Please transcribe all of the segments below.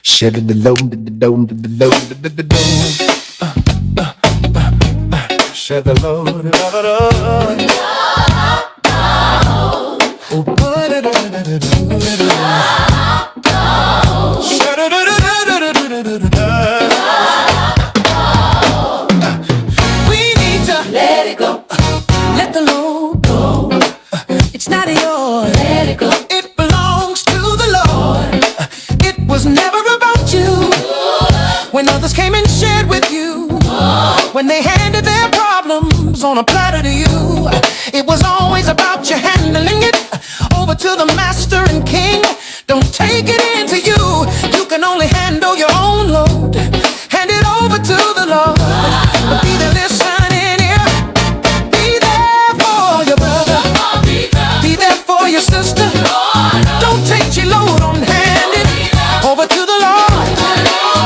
Shed the low, the dome, the low, the dome. Shed the low, the low. Oh, put it we need to let it go. Let the load go. It's not yours. Let it go. It belongs to the Lord. It was never about you. When others came and shared with you, when they handed their problems on a platter to you, it was always about you handling it over to the master and king. Don't take it into you. You can only handle your own load. Hand it over to the Lord. But be there listening here. Be there for your brother. Be there for your sister. Don't take your load on. Hand it over to the Lord.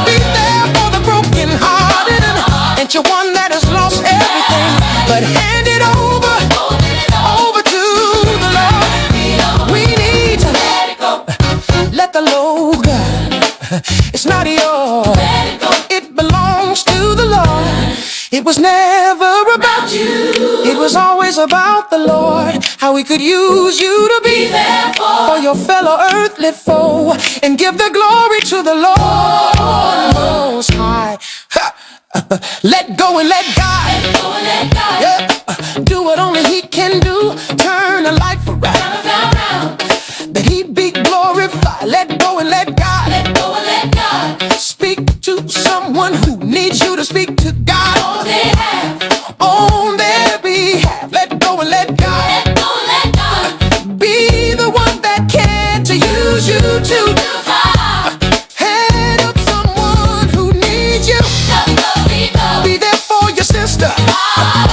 Be there for the broken hearted. Ain't you one that has lost everything? But hand it over to the Lord. We need to let it go. Let the load go. It's not yours. It belongs to the Lord. It was never about you. It was always about the Lord. How he could use you to be there for your fellow earthly foe and give the glory to the Lord Most High. Let go and let God. Yeah. Do what only he can do. Turn a life around. That he be glorified. Let go and let God. Speak to someone who needs you to speak to God on their behalf. Let go and let God. Be the one that can to use you to head up someone who needs you. Be there for your sister.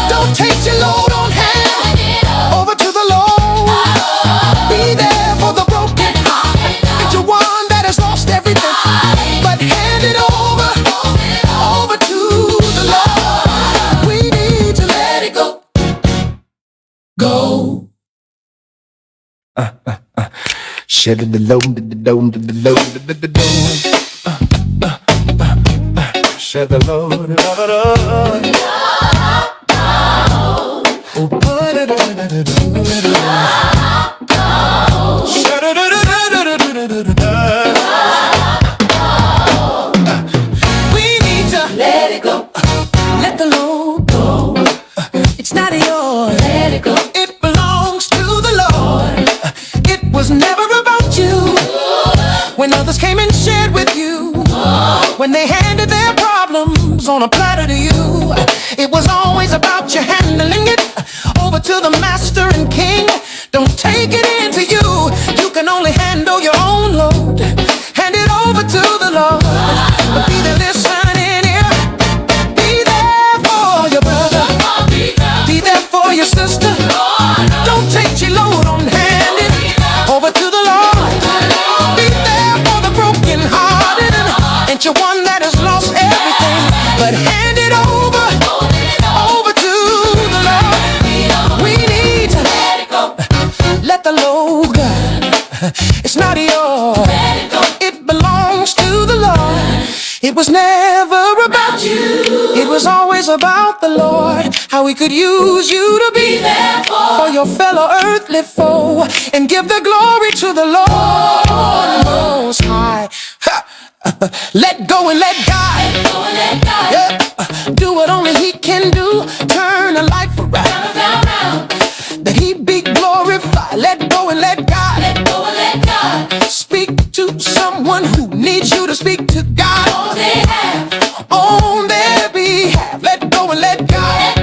Don't take your load on hand. Over to the Lord. Be there for the broken heart. It's the one that has lost everything. But hand it over to the Lord. We need to let it go. Go. Shed the low, the dome, the low, the dome. Shed the low, the low. Oh, put it shed it. We need to let it go. Let the load go. It's not yours. Let it go. It belongs to the Lord. It was never about you. When others came and shared with you, when they handed their problems on a platter to you, it was always about you handling it over to the master and king. Don't take it into you. You can only handle your own load. Hand it over to the Lord. But be there listening here. Be there for your brother. Be there for your sister. Don't take your load on. Hand it over to the Lord. Be there for the broken hearted. Ain't you one that has lost everything? But hand it over to the Lord. We need to let it go. Let the load go. It's not yours. It belongs to the Lord. It was never about you. It was always about the Lord. How he could use you to be there for your fellow earthly foe and give the glory to the Lord Most High. Let go and let God. Yeah. Do what only he can do. Turn a life around. That he be glorified. Let go and let God. Speak to someone who needs you to speak to God on their behalf. Let go and let God.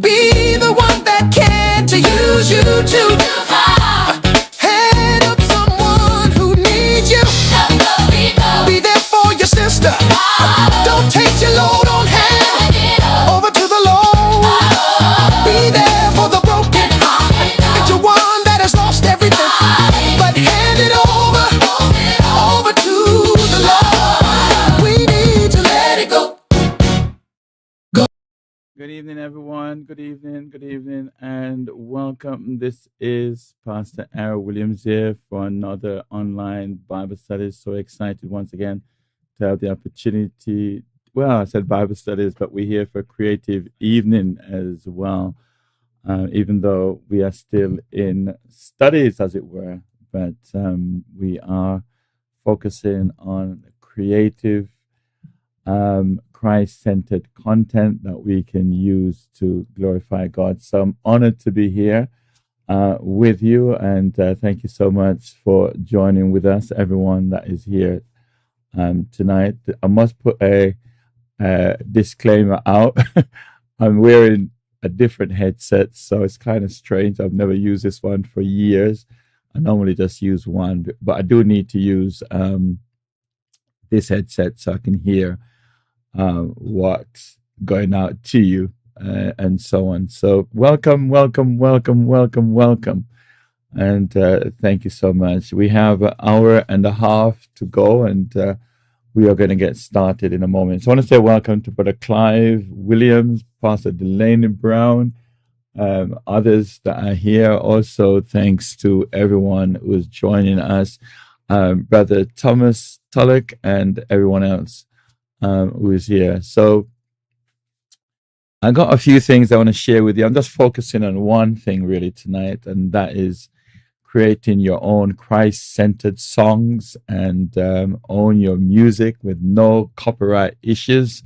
Be the one that can to use you to head up someone who needs you. Be there for your sister. Don't take your load on. Hand over to the Lord. Be there for the broken heart. It's the one that has lost everything. But hand it over to the Good evening, everyone. Good evening, and welcome. This is Pastor Errol Williams here for another online Bible study. So excited once again to have the opportunity. Well, I said Bible studies, but we're here for creative evening as well, even though we are still in studies, as it were. But we are focusing on creative Christ-centered content that we can use to glorify God. So I'm honored to be here with you, and thank you so much for joining with us, everyone that is here tonight. I must put a disclaimer out. I'm wearing a different headset, so it's kind of strange. I've never used this one for years. I normally just use one, but I do need to use this headset so I can hear what's going out to you and so on. So welcome, and thank you so much. We have an hour and a half to go, and we are going to get started in a moment. So I want to say welcome to Brother Clive Williams, Pastor Delaney Brown, others that are here. Also, thanks to everyone who is joining us, Brother Thomas Tullock and everyone else who is here. So I got a few things I want to share with you. I'm just focusing on one thing really tonight, and that is creating your own Christ-centered songs and own your music with no copyright issues.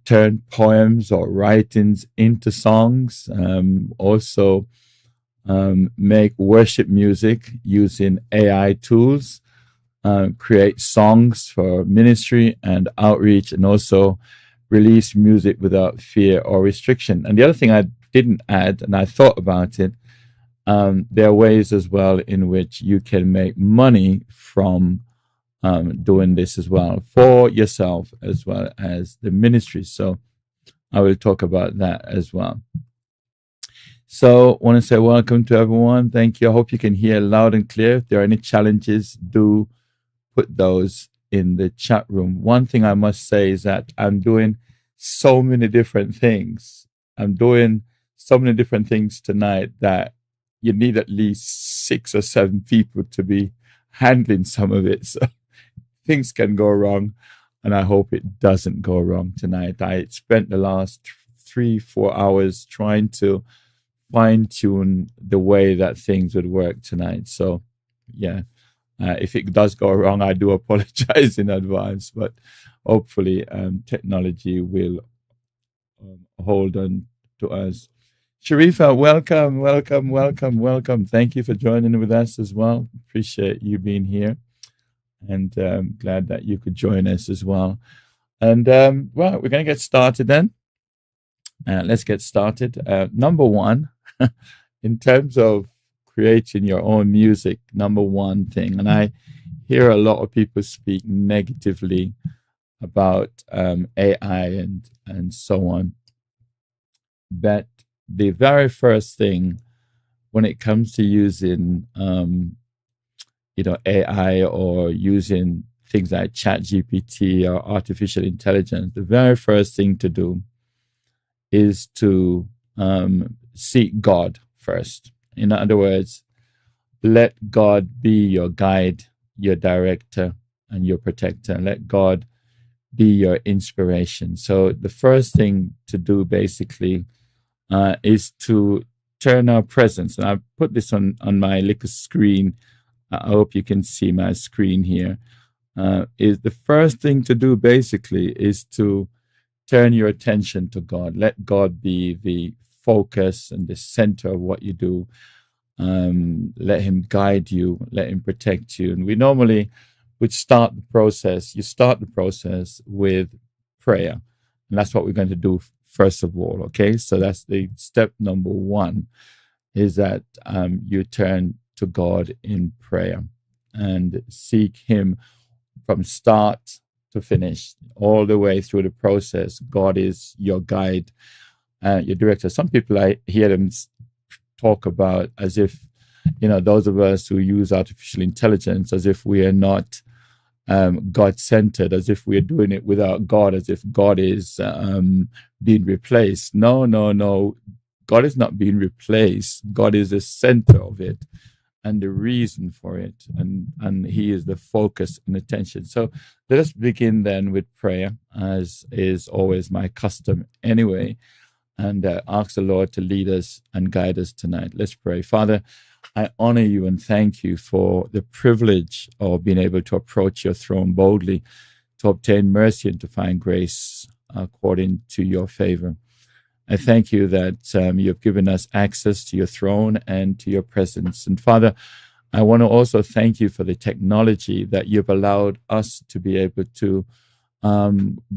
Turn poems or writings into songs. Also make worship music using AI tools. Create songs for ministry and outreach, and also release music without fear or restriction. And the other thing I didn't add, and I thought about it, there are ways as well in which you can make money from doing this as well for yourself as well as the ministry. So I will talk about that as well. So I want to say welcome to everyone. Thank you. I hope you can hear loud and clear. If there are any challenges, do put those in the chat room. One thing I must say is that I'm doing so many different things. I'm doing so many different things tonight that you need at least 6 or 7 people to be handling some of it. So things can go wrong, and I hope it doesn't go wrong tonight. I spent the last 3-4 hours trying to fine-tune the way that things would work tonight. So yeah. If it does go wrong, I do apologize in advance, but hopefully technology will hold on to us. Sharifa, welcome. Thank you for joining with us as well. Appreciate you being here, and glad that you could join us as well. And well, we're going to get started then. Let's get started. Number one, in terms of creating your own music, number one thing, and I hear a lot of people speak negatively about AI and so on. But the very first thing when it comes to using AI or using things like ChatGPT or artificial intelligence, the very first thing to do is to seek God first. In other words, let God be your guide, your director, and your protector. Let God be your inspiration. So the first thing to do basically is to turn our presence. And I put this on my little screen. I hope you can see my screen here. Is the first thing to do basically is to turn your attention to God. Let God be the focus and the center of what you do. Let him guide you, let him protect you. And we normally would start the process. You start the process with prayer. And that's what we're going to do first of all. Okay. So that's the step number one, is that you turn to God in prayer and seek him from start to finish, all the way through the process. God is your guide, your director. Some people, I hear them talk about as if, those of us who use artificial intelligence, as if we are not God-centered, as if we're doing it without God, as if God is being replaced. No, no, no. God is not being replaced. God is the center of it and the reason for it, and He is the focus and attention. So let us begin then with prayer, as is always my custom anyway, and ask the Lord to lead us and guide us tonight. Let's pray. Father, I honor you and thank you for the privilege of being able to approach your throne boldly, to obtain mercy and to find grace according to your favor. I thank you that you have given us access to your throne and to your presence. And Father, I want to also thank you for the technology that you've allowed us to be able to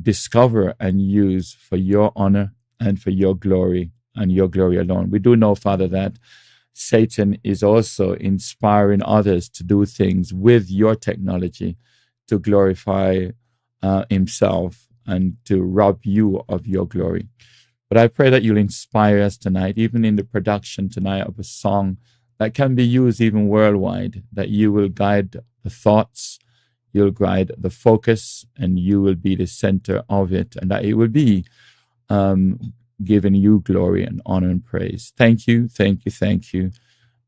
discover and use for your honor and for your glory and your glory alone. We do know, Father, that Satan is also inspiring others to do things with your technology to glorify himself and to rob you of your glory. But I pray that you'll inspire us tonight, even in the production tonight of a song that can be used even worldwide, that you will guide the thoughts, you'll guide the focus, and you will be the center of it, and that it will be giving you glory and honor and praise. Thank you, thank you, thank you,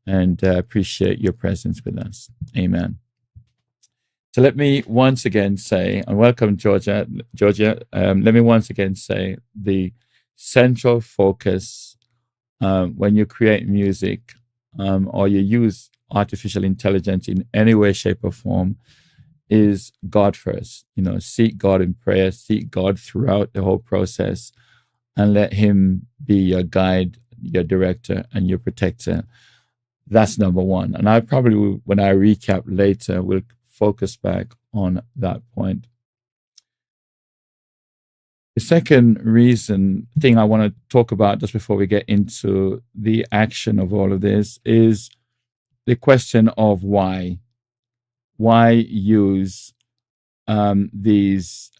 and appreciate your presence with us. Amen. So let me once again say, and welcome, Georgia. Let me once again say the central focus when you create music or you use artificial intelligence in any way, shape, or form is God first. Seek God in prayer, seek God throughout the whole process, and let Him be your guide, your director, and your protector. That's number one. And I probably will, when I recap later, will focus back on that point. The second thing I want to talk about just before we get into the action of all of this is the question of why. Why use these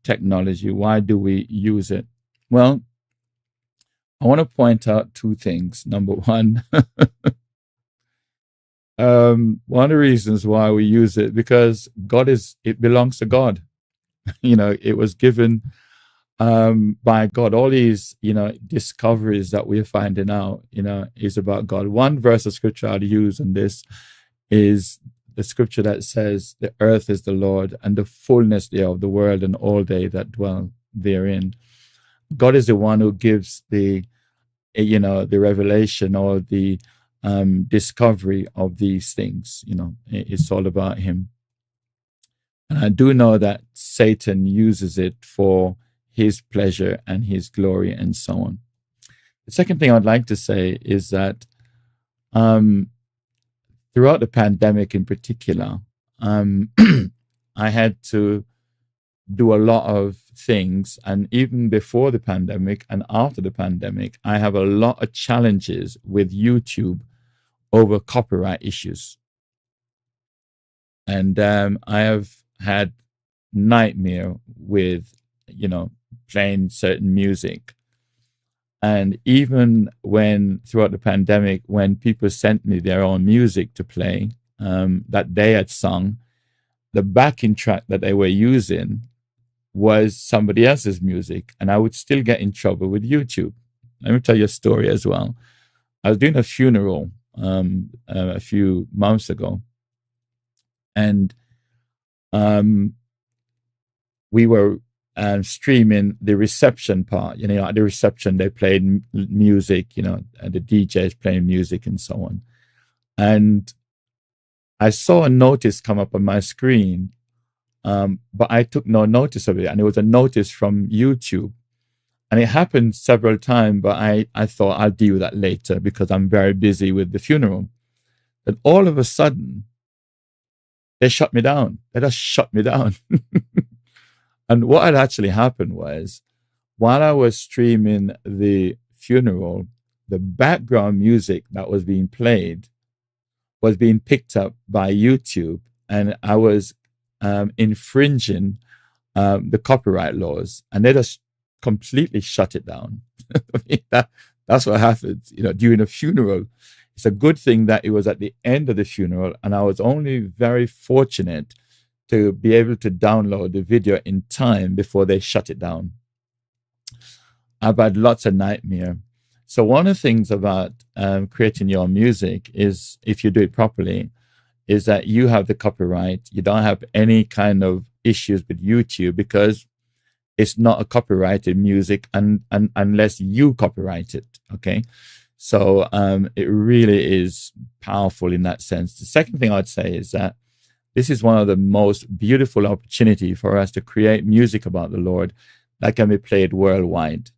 technology? Why do we use it? Well, I want to point out two things. Number one, one of the reasons why we use it, because it belongs to God. It was given by God. All these, discoveries that we're finding out, is about God. One verse of scripture I'll use in this is the scripture that says, the earth is the Lord and the fullness thereof, the world and all they that dwell therein. God is the one who gives the revelation or the discovery of these things. It's all about Him. And I do know that Satan uses it for his pleasure and his glory and so on. The second thing I'd like to say is that throughout the pandemic in particular, I had to do a lot of things. And even before the pandemic and after the pandemic, I have a lot of challenges with YouTube over copyright issues. And I have had nightmare with, playing certain music. And even throughout the pandemic, when people sent me their own music to play that they had sung, the backing track that they were using was somebody else's music, and I would still get in trouble with YouTube. Let me tell you a story as well. I was doing a funeral a few months ago, and we were streaming the reception part. At the reception, they played music, and the DJs playing music and so on. And I saw a notice come up on my screen, but I took no notice of it. And it was a notice from YouTube. And it happened several times, but I thought I'll deal with that later because I'm very busy with the funeral. And all of a sudden, they shut me down. They just shut me down. And what had actually happened was, while I was streaming the funeral, the background music that was being played was being picked up by YouTube, and I was infringing the copyright laws, and they just completely shut it down. That's what happens, during a funeral. It's a good thing that it was at the end of the funeral, and I was only very fortunate to be able to download the video in time before they shut it down. I've had lots of nightmare. So one of the things about creating your music is, if you do it properly, is that you have the copyright. You don't have any kind of issues with YouTube, because it's not a copyrighted music unless you copyright it. Okay. So it really is powerful in that sense. The second thing I'd say is that this is one of the most beautiful opportunity for us to create music about the Lord that can be played worldwide,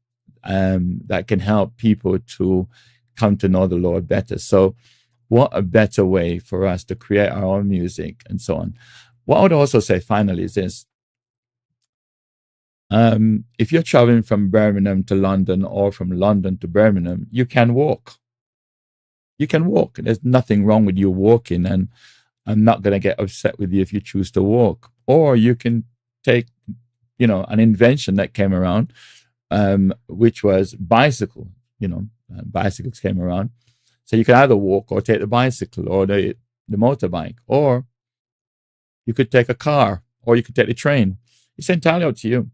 that can help people to come to know the Lord better. So what a better way for us to create our own music and so on. What I would also say finally is this. If you're traveling from Birmingham to London or from London to Birmingham, you can walk. You can walk. There's nothing wrong with you walking, and I'm not going to get upset with you if you choose to walk. Or you can take, an invention that came around, which was bicycle. Bicycles came around. So you can either walk or take the bicycle or the motorbike, or you could take a car, or you could take the train. It's entirely up to you.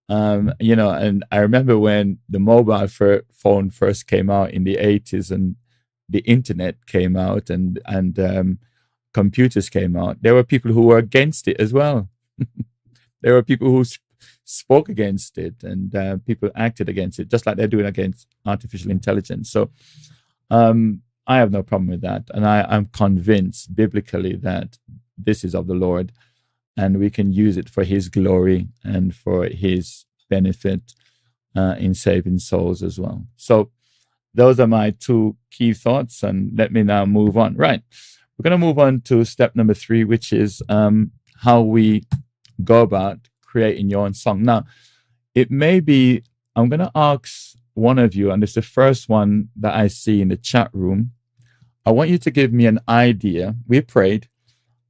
And I remember when the mobile phone first came out in the 80s, and the internet came out, and computers came out, there were people who were against it as well. There were people who spoke against it, and people acted against it, just like they're doing against artificial intelligence. So I have no problem with that. And I'm convinced biblically that this is of the Lord, and we can use it for his glory and for his benefit in saving souls as well. So those are my two key thoughts, and let me now move on. Right. We're going to move on to step number 3, which is how we go about creating your own song. Now, it may be, I'm going to ask one of you, and it's the first one that I see in the chat room. I want you to give me an idea. We prayed,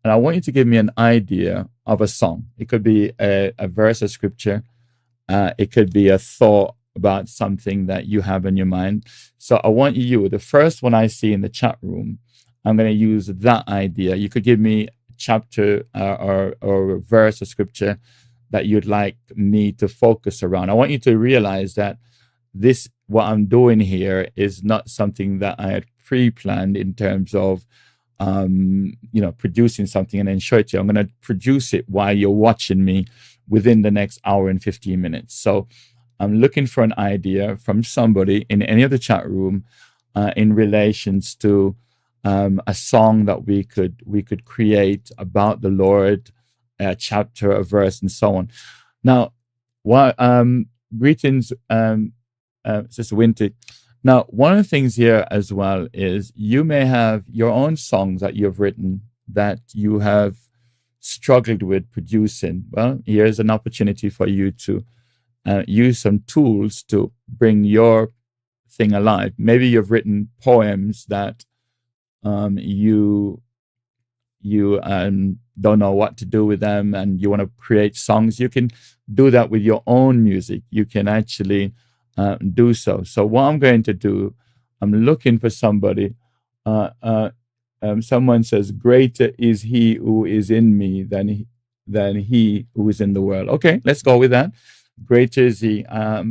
and I want you to give me an idea of a song. It could be a verse of scripture. It could be a thought about something that you have in your mind. So I want you, the first one I see in the chat room, I'm going to use that idea. You could give me a chapter or a verse of scripture that you'd like me to focus around. I want you to realize that what I'm doing here is not something that I had pre-planned in terms of producing something and then show it to you. I'm going to produce it while you're watching me within the next hour and 15 minutes. So I'm looking for an idea from somebody in any of the chat room in relations to a song that we could create about the Lord, a chapter, a verse, and so on. Now, greetings, Sister Winter. Now, one of the things here as well is you may have your own songs that you've written that you have struggled with producing. Well, here's an opportunity for you to use some tools to bring your thing alive. Maybe you've written poems that you don't know what to do with them, and you want to create songs. You can do that with your own music. You can actually do so. So what I'm going to do, I'm looking for somebody. Someone says, "Greater is he who is in me than he who is in the world." Okay, let's go with that. Greater is he.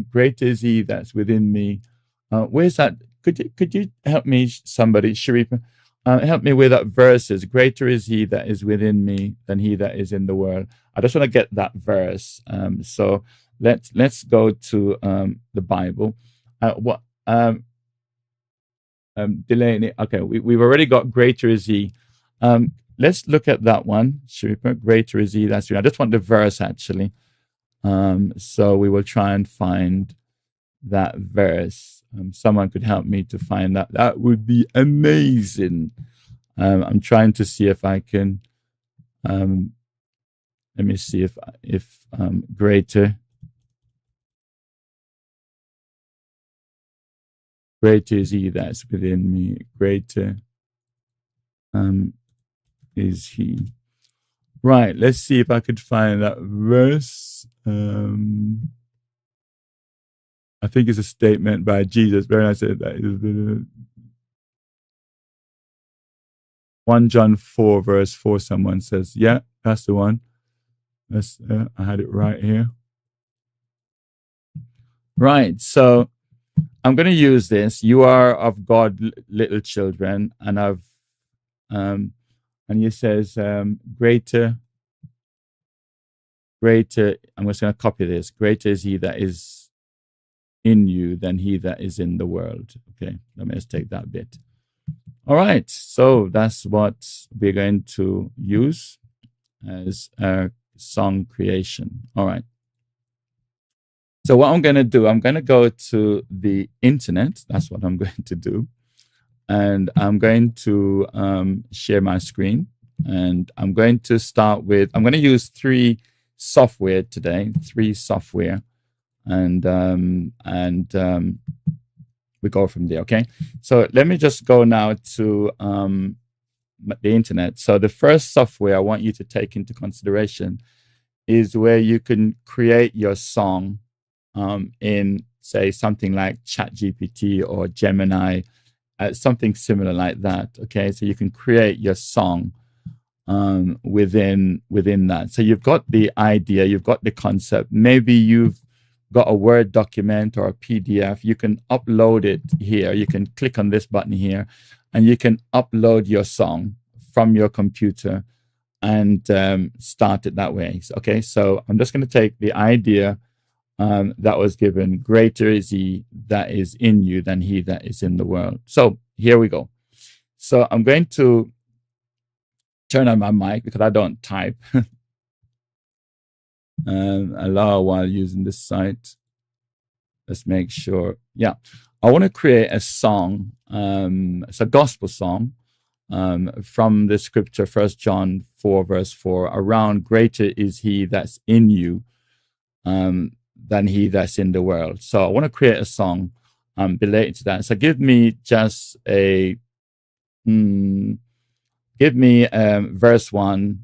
Greater is he that's within me. Where's that? Could you help me, somebody, Sharif? Help me with that verses. Greater is he that is within me than he that is in the world. I just want to get that verse. So let's go to the Bible. Delaney. Okay, we've already got greater is he. Let's look at that one. Sharif, greater is he. That's I just want the verse actually. So we will try and find that verse. Someone could help me to find that. That would be amazing. I'm trying to see if I can. Let me see if greater is he that's within me. Greater is he. Right. Let's see if I could find that verse. I think it's a statement by Jesus. Where I said that is 1 John 4 verse 4. Someone says, yeah, That's the one. I had it right here. Right. So I'm going to use this. You are of God, little children, and and it says, greater. I'm just going to copy this. Greater is he that is in you than he that is in the world. Okay. Let me just take that bit. All right. So that's what we're going to use as our song creation. All right. So what I'm going to do, I'm going to go to the internet. That's what I'm going to do. And I'm going to share my screen. And I'm going to start with, I'm going to use three software today, and we go from there. Okay. So let me just go now to the internet. So the first software I want you to take into consideration is where you can create your song in, say, something like ChatGPT or Gemini, something similar like that. Okay, so you can create your song within that. So you've got the idea, you've got the concept. Maybe you've got a Word document or a PDF. You can upload it here. You can click on this button here, and you can upload your song from your computer and start it that way. Okay, so I'm just going to take the idea that was given. Greater is he that is in you than he that is in the world. So here we go. So I'm going to turn on my mic because I don't type allow while using this site. Let's make sure. Yeah, I want to create a song. It's a gospel song from the scripture, 1 John 4, verse 4, around greater is he that's in you than he that's in the world. So I want to create a song related to that. So give me just a, give me verse 1,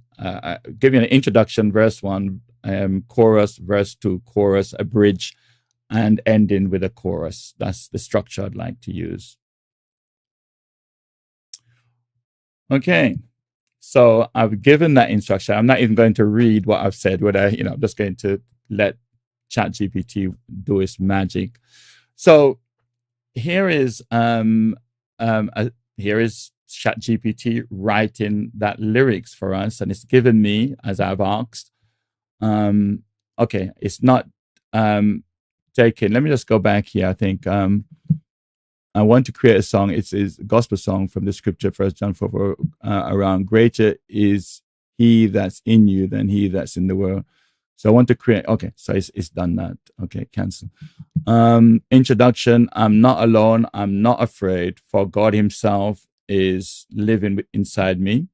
give me an introduction, verse 1, chorus, verse 2, chorus, a bridge, and ending with a chorus. That's the structure I'd like to use. Okay. So I've given that instruction. I'm not even going to read what I've said, I'm just going to let ChatGPT do its magic. So here is ChatGPT writing that lyrics for us, and it's given me, as I've asked. Okay, it's not taken. Let me just go back here. I think I want to create a song. It's a gospel song from the scripture, 1 John 4, around greater is he that's in you than he that's in the world. So I want to create, okay, so it's done that. Okay, cancel. Introduction, I'm not alone, I'm not afraid, for God himself is living inside me.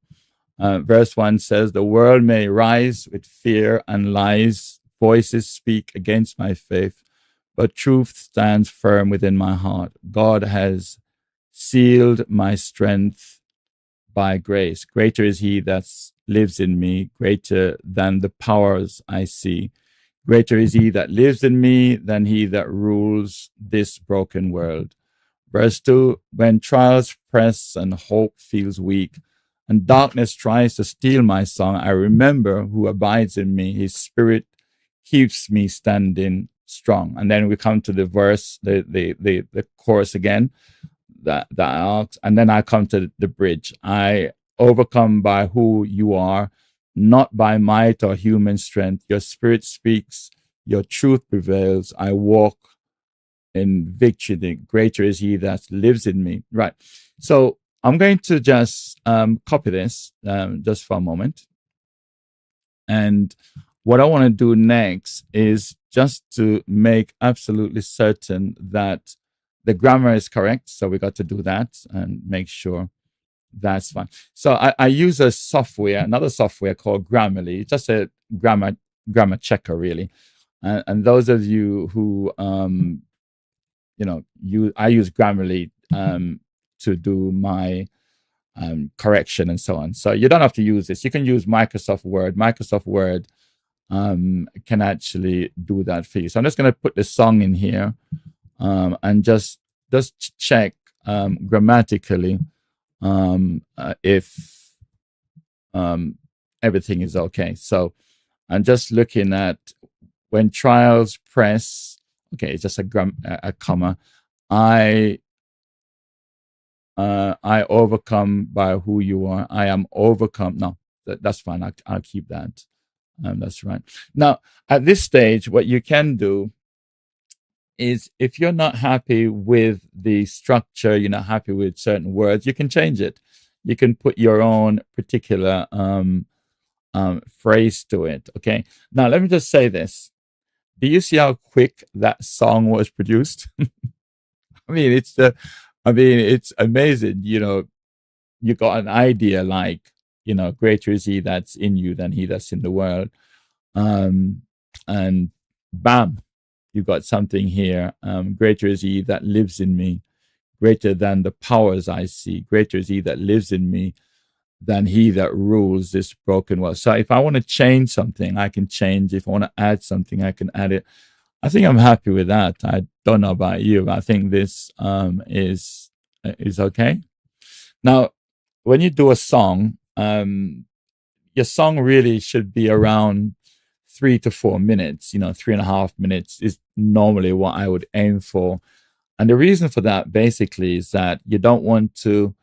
Verse 1 says, the world may rise with fear and lies, voices speak against my faith, but truth stands firm within my heart. God has sealed my strength by grace. Greater is he that lives in me, greater than the powers I see. Greater is he that lives in me than he that rules this broken world. Verse 2, when trials press and hope feels weak, and darkness tries to steal my song, I remember who abides in me. His spirit keeps me standing strong. And then we come to the verse, the chorus again, that asks, and then I come to the bridge. I overcome by who you are, not by might or human strength. Your spirit speaks, your truth prevails. I walk in victory. The greater is he that lives in me. Right. So I'm going to just copy this just for a moment. And what I want to do next is just to make absolutely certain that the grammar is correct. So we got to do that and make sure that's fine. So I use another software called Grammarly, just a grammar checker, really. And those of you who, I use Grammarly to do my correction and so on. So you don't have to use this. You can use Microsoft Word. Microsoft Word can actually do that for you. So I'm just going to put the song in here and just check grammatically if everything is okay. So I'm just looking at when trials press. Okay, it's just a comma. I overcome by who you are. I am overcome. No, that's fine. I'll keep that. That's right. Now, at this stage, what you can do is if you're not happy with the structure, you're not happy with certain words, you can change it. You can put your own particular phrase to it. Okay. Now, let me just say this. Do you see how quick that song was produced? I mean, it's amazing. You got an idea like, greater is he that's in you than he that's in the world. And bam, you got something here. Greater is he that lives in me, greater than the powers I see. Greater is he that lives in me than he that rules this broken world. So if I want to change something, I can change. If I want to add something, I can add it. I think I'm happy with that. I don't know about you. I think this is okay. Now, when you do a song, your song really should be around 3 to 4 minutes. 3.5 minutes is normally what I would aim for. And the reason for that basically is that you don't want to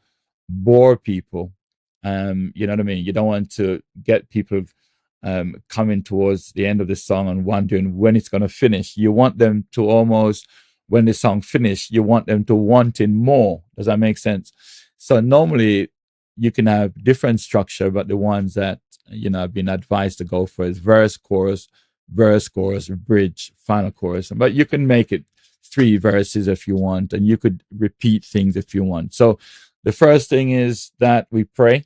bore people. You know what I mean? You don't want to get people coming towards the end of the song and wondering when it's going to finish. You want them to almost, when the song finished, you want them to wanting more. Does that make sense? So normally you can have different structure, but the ones that I've been advised to go for is verse, chorus, bridge, final chorus. But you can make it 3 verses if you want, and you could repeat things if you want. So the first thing is that we pray.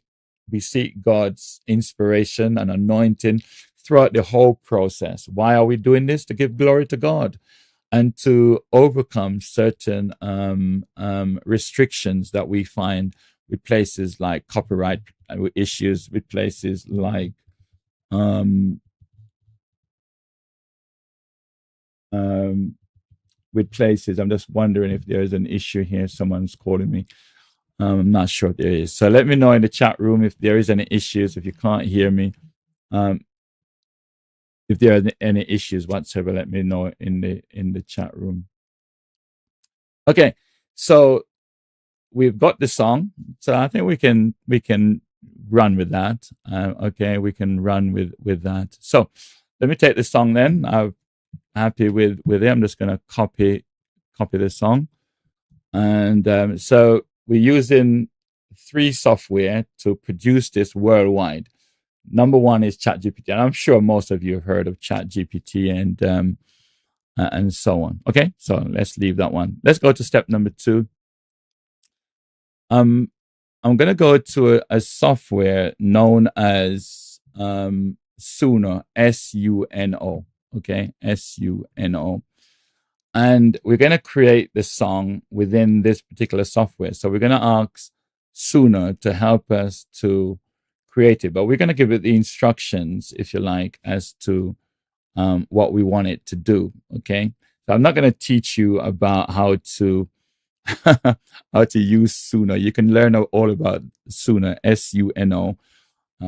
We seek God's inspiration and anointing throughout the whole process. Why are we doing this? To give glory to God and to overcome certain restrictions that we find with places like copyright issues, with places like I'm just wondering if there's an issue here. Someone's calling me. I'm not sure if there is. So let me know in the chat room if there is any issues, if you can't hear me. If there are any issues whatsoever, let me know in the chat room. Okay, so we've got the song. So I think we can run with that. Okay, we can run with that. So let me take the song then. I'm happy with it. I'm just going to copy the song. And so we're using 3 software to produce this worldwide. Number 1 is ChatGPT, and I'm sure most of you have heard of ChatGPT and so on. Okay, so let's leave that one. Let's go to step number 2. I'm going to go to a software known as Suno, SUNO. Okay, SUNO. And we're going to create the song within this particular software. So we're going to ask Suno to help us to create it. But we're going to give it the instructions, if you like, as to what we want it to do. Okay. So I'm not going to teach you about how to use Suno. You can learn all about Suno, SUNO.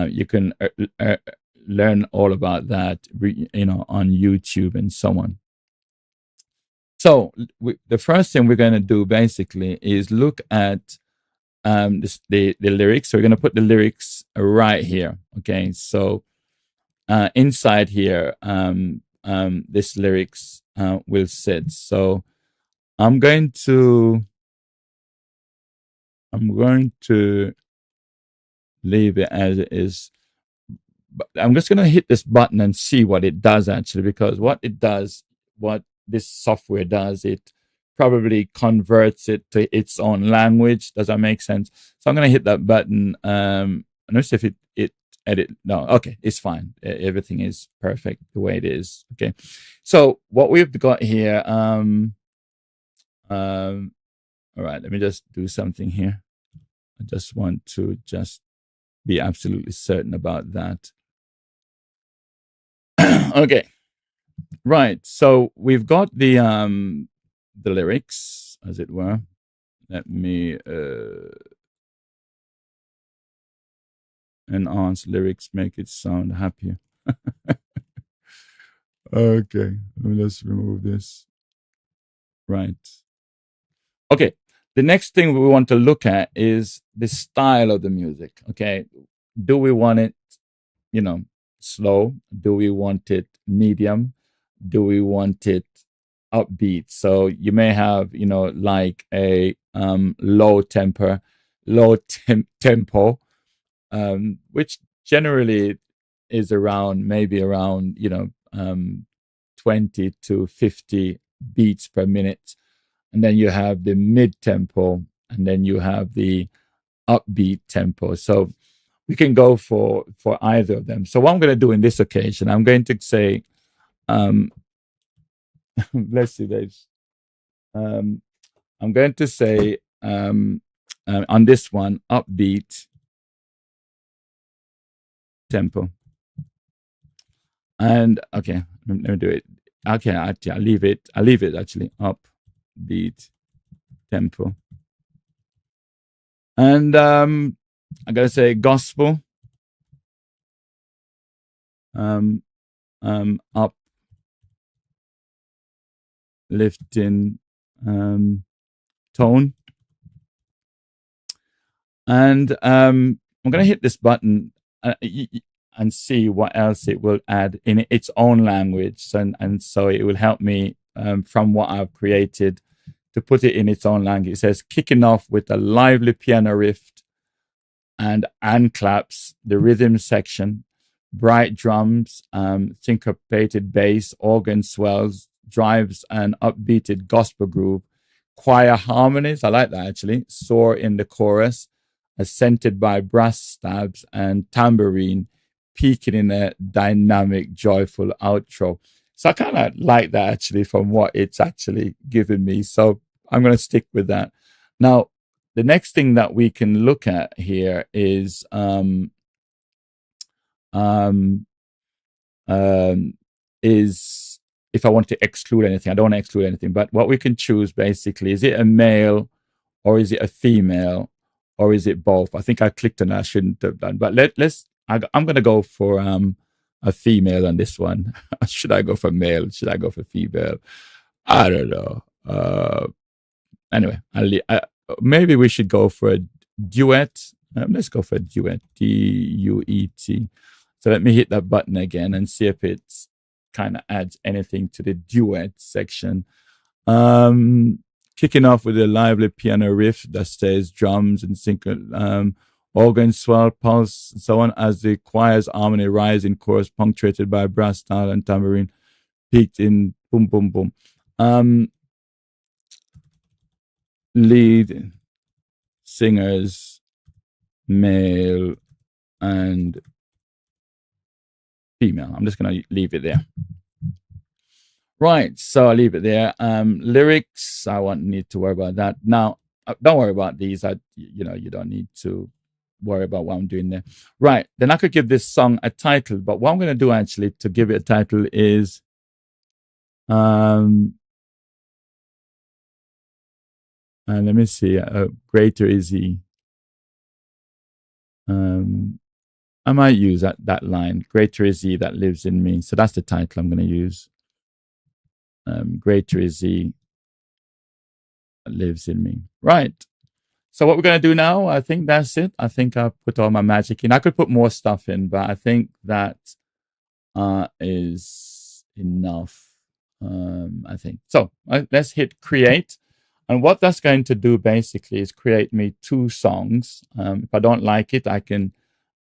You can learn all about that, on YouTube and so on. So the first thing we're going to do basically is look at the lyrics. So we're going to put the lyrics right here. Okay. So inside here, this lyrics will sit. So I'm going to leave it as it is. But I'm just going to hit this button and see what it does actually, because what this software does, it probably converts it to its own language. Does that make sense? So I'm going to hit that button. Let's see if it edit. No, okay, it's fine. Everything is perfect the way it is. Okay, so what we've got here. All right, let me just do something here. I just want to be absolutely certain about that. Okay. Right. So we've got the lyrics, as it were. Let me enhance lyrics, make it sound happier. Okay, let's remove this. Right. Okay. The next thing we want to look at is the style of the music. Okay. Do we want it, you know, slow? Do we want it medium? Do we want it upbeat? So you may have, like a low tempo, which generally is around maybe around 20 to 50 beats per minute, and then you have the mid tempo, and then you have the upbeat tempo. So we can go for either of them. So what I'm going to do in this occasion, I'm going to say, let's see, there's, I'm going to say on this one, upbeat tempo. And okay, let me do it. Okay, actually, I'll leave it. I'll leave it actually upbeat tempo. And I gotta say gospel. Uplifting tone. And I'm gonna hit this button and see what else it will add in its own language, and so it will help me from what I've created to put it in its own language. It says kicking off with a lively piano riff and claps, the rhythm section, bright drums, syncopated bass, organ swells, drives, and upbeated gospel groove, choir harmonies. I like that actually. Soar in the chorus, accented by brass stabs and tambourine, peaking in a dynamic, joyful outro. So I kind of like that actually from what it's actually given me. So I'm going to stick with that. Now, the next thing that we can look at here is is if I want to exclude anything. I don't want to exclude anything, but what we can choose basically, is it a male or is it a female or is it both? I think I clicked on that. I shouldn't have done, but I'm going to go for a female on this one. Should I go for male? Should I go for female? I don't know. Anyway, maybe we should go for a duet. Let's go for a duet. DUET. So let me hit that button again and see if it kind of adds anything to the duet section. Kicking off with a lively piano riff that stays drums and sync, organ swell, pulse, and so on, as the choir's harmony rise in chorus, punctuated by brass style and tambourine, peaked in boom, boom, boom. Lead singers, male and female. I'm just going to leave it there. Right, so I'll leave it there. Lyrics, I won't need to worry about that. Now, don't worry about these. You don't need to worry about what I'm doing there. Right, then I could give this song a title, but what I'm going to do actually to give it a title is and let me see, greater is he. I might use that line, greater is he that lives in me. So that's the title I'm going to use. Greater is he that lives in me. Right. So what we're going to do now, I think that's it. I think I've put all my magic in. I could put more stuff in, but I think that is enough. I think. So let's hit create. And what that's going to do basically is create me 2 songs. If I don't like it, I can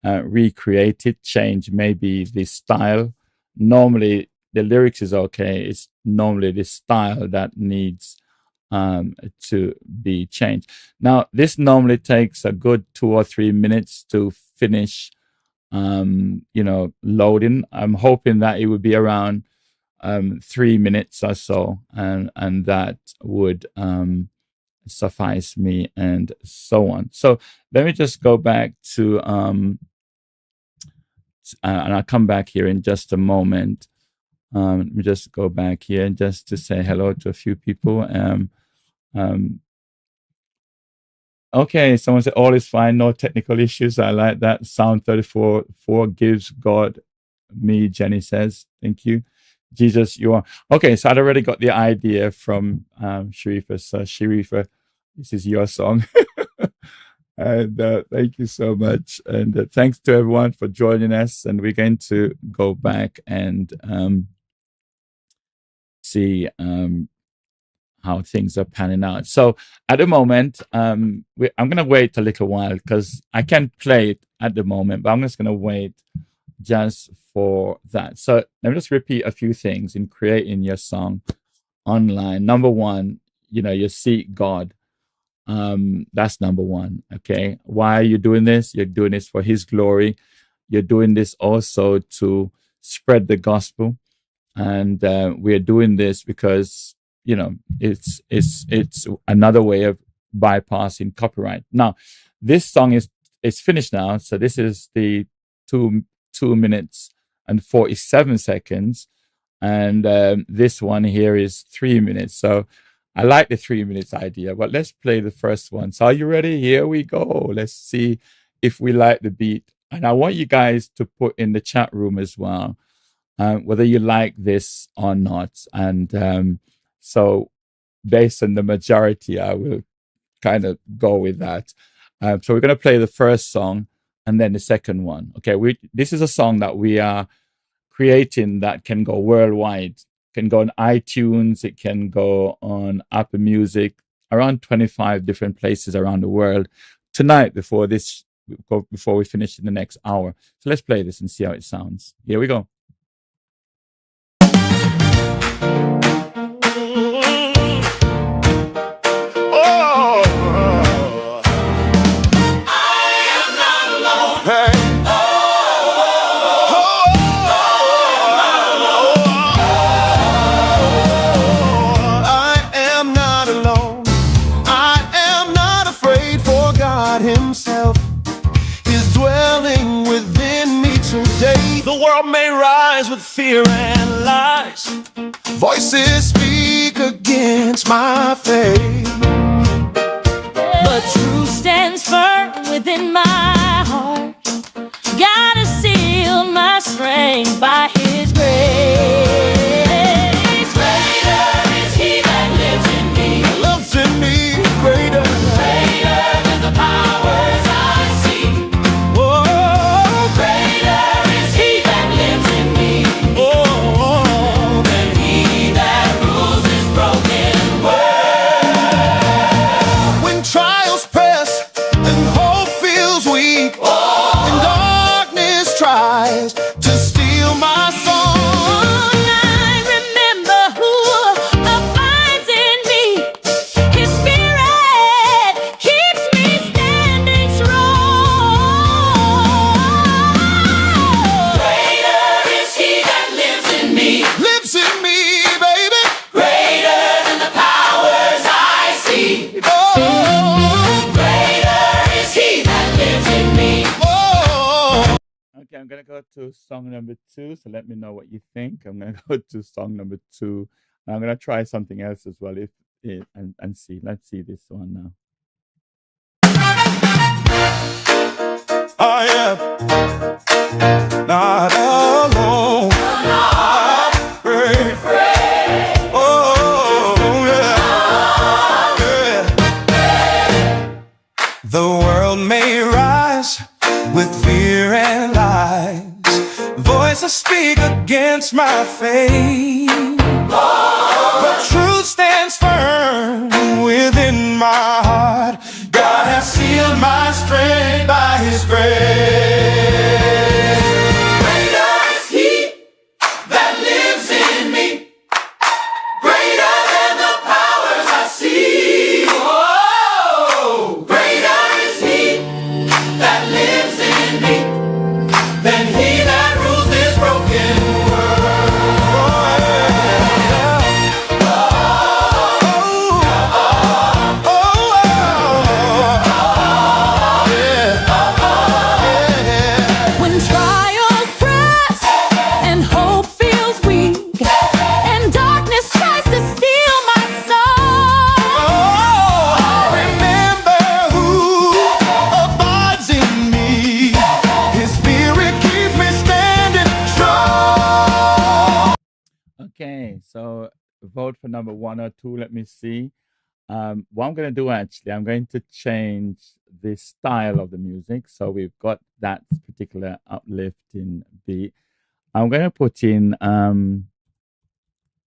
recreate it, change maybe the style. Normally, the lyrics is okay. It's normally the style that needs to be changed. Now, this normally takes a good 2 or 3 minutes to finish, loading. I'm hoping that it would be around 3 minutes or so, and that would suffice me, and so on. So let me just go back to and I'll come back here in just a moment. Let me just go back here just to say hello to a few people. Okay, someone said all is fine, no technical issues. I like that. Psalm 34:4 gives God me, Jenny says. Thank you. Jesus, you are okay. So I'd already got the idea from Sharifa. So Sharifa, this is your song. And thank you so much. And thanks to everyone for joining us. And we're going to go back and see how things are panning out. So at the moment, I'm going to wait a little while because I can't play it at the moment, but I'm just going to wait just for that. So let me just repeat a few things in creating your song online. Number one, you seek God. That's number one. Okay. Why are you doing this? You're doing this for his glory. You're doing this also to spread the gospel. And we're doing this because it's another way of bypassing copyright. Now, this song is finished now, so this is the 2 minutes and 47 seconds, and this one here is 3 minutes. So I like the 3 minutes idea, but let's play the first one. So are you ready? Here we go. Let's see if we like the beat, and I want you guys to put in the chat room as well whether you like this or not. And so based on the majority, I will kind of go with that. So we're going to play the first song and then the second one. Okay, this is a song that we are creating that can go worldwide. It can go on iTunes, it can go on Apple Music, around 25 different places around the world tonight before we finish in the next hour. So let's play this and see how it sounds. Here we go. The world may rise with fear and lies. Voices speak against my faith, but truth stands firm within my heart. God has sealed my strength by his grace. Greater is he that lives in me. Lives in me, greater than the powers I see. Oh, Greater is he that lives in me than he that rules this broken world. when trials press and hope feels weak, and darkness tries to steal my soul, I remember who abides in me. His spirit keeps me standing strong. Greater is he that lives in me. lives in me, baby. Greater than the powers I see. Oh, Greater is he that lives in me. oh. Okay, I'm going to go to song number 2. So let me know what you think. I'm going to go to song number 2. And I'm going to try something else as well and see. Let's see this one now. I am not alone. I pray. Oh, yeah. The world may rise with fear and lies. Voices speak against my faith, but truth stands firm within my heart. God has sealed my strength by his grace. Greater is he that lives in me. Greater than the powers I see. Oh, greater is he that lives in me than he that rules this broken When trials press and hope feels weak, and darkness tries to steal my soul, Remember who vote for number 1 or 2. Let me see. What I'm going to do actually, I'm going to change the style of the music. So we've got that particular uplifting beat. I'm going to put in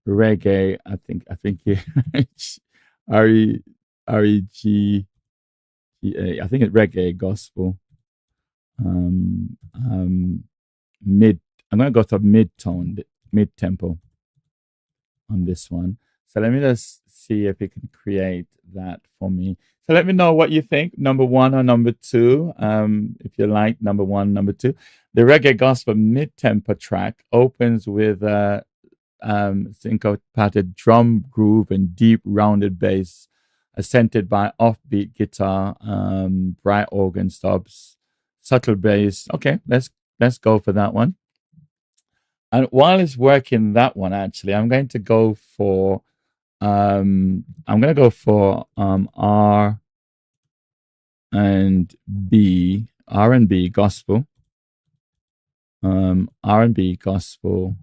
reggae. I think it's REGGA. I think it's reggae gospel. Mid. I'm going to go to mid-tone, mid-tempo on this one. So let me just see if it can create that for me. So let me know what you think, number 1 or number 2. If you like number 1, number 2. The reggae gospel mid-tempo track opens with syncopated drum groove and deep rounded bass, accented by offbeat guitar, bright organ stops, subtle bass. Okay, let's go for that one. And while it's working that one, actually, I'm going to go for R and B gospel. R&B gospel.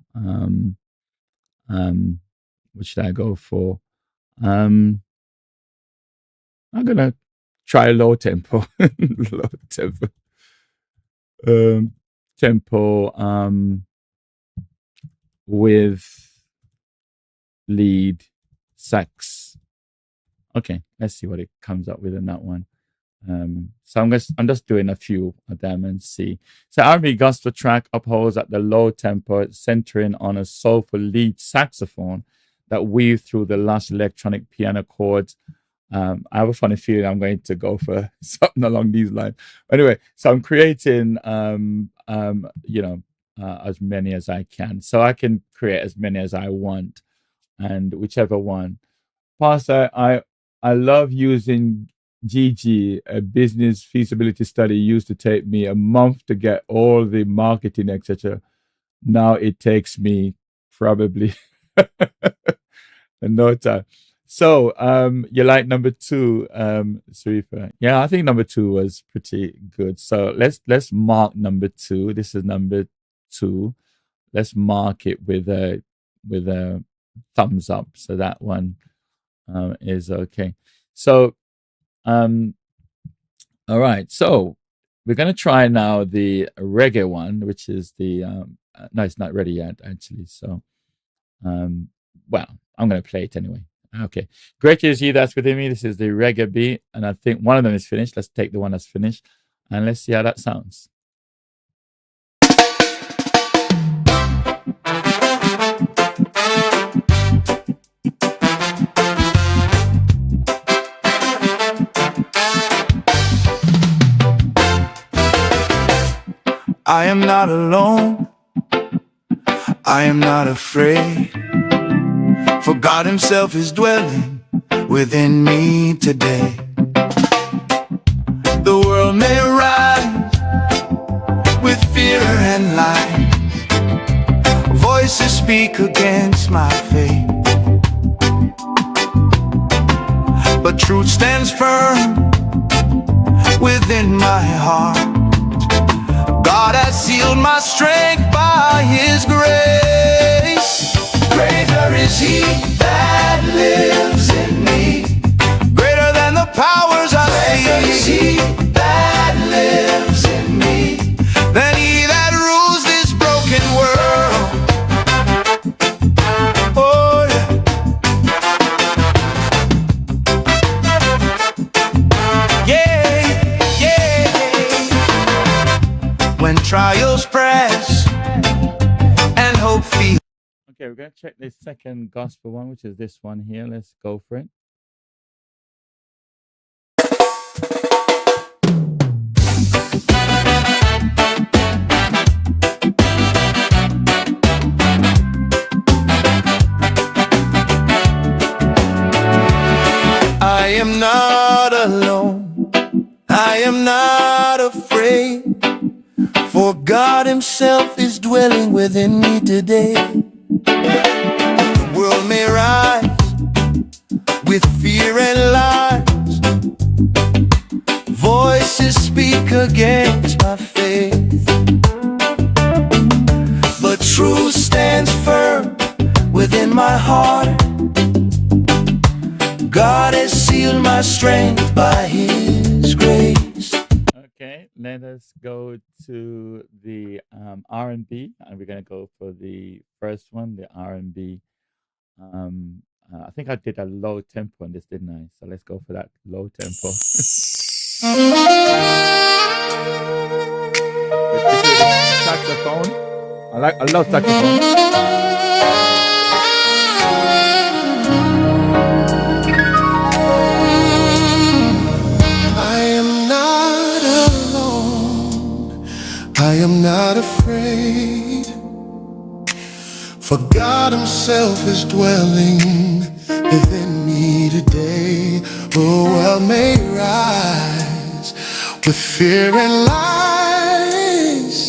What should I go for? I'm gonna try low tempo. Low tempo. With lead sax. Okay, let's see what it comes up with in that one. So I'm just doing a few of them and see. So R&B gospel track upholds at the low tempo, centering on a soulful lead saxophone that weave through the lush electronic piano chords. I have a funny feeling I'm going to go for something along these lines. Anyway, so I'm creating as many as I can. So I can create as many as I want, and whichever one. Pastor, I love using GG, a business feasibility study used to take me a month to get all the marketing, etc. Now it takes me probably no time. So you like number 2, Sarifa? Yeah, I think number 2 was pretty good. So let's mark number 2. This is number 2. Let's mark it with a thumbs up. So that one is okay. So all right. So we're going to try now the reggae one, which is the no, it's not ready yet actually. So well, I'm going to play it anyway. Okay. Great to see that's within me. This is the reggae beat, and I think one of them is finished. Let's take the one that's finished and let's see how that sounds. I am not alone, I am not afraid, for God himself is dwelling within me today. The world may rise with fear and lies, voices speak against my faith, but truth stands firm within my heart. God has sealed my strength by his grace. Greater is he that lives in me, greater than the powers I see. Greater is he that lives in me, than he that rules this broken world. Oh yeah. Yeah, yeah. When trials press and hope feels. Okay, we're going to check the second gospel one, which is this one here. Let's go for it. I am not alone, I am not afraid, for God himself is dwelling within me today. The world may rise with fear and lies, voices speak against my faith, but truth stands firm within my heart. sealed my strength by His grace. Okay, let us go to the R&B, and we're gonna go for the first one, the R&B. I think I did a low tempo on this, didn't I? So let's go for that low tempo. This is saxophone. I love saxophone. I am not alone. I am not afraid. For God Himself is dwelling within me today. The world may rise with fear and lies.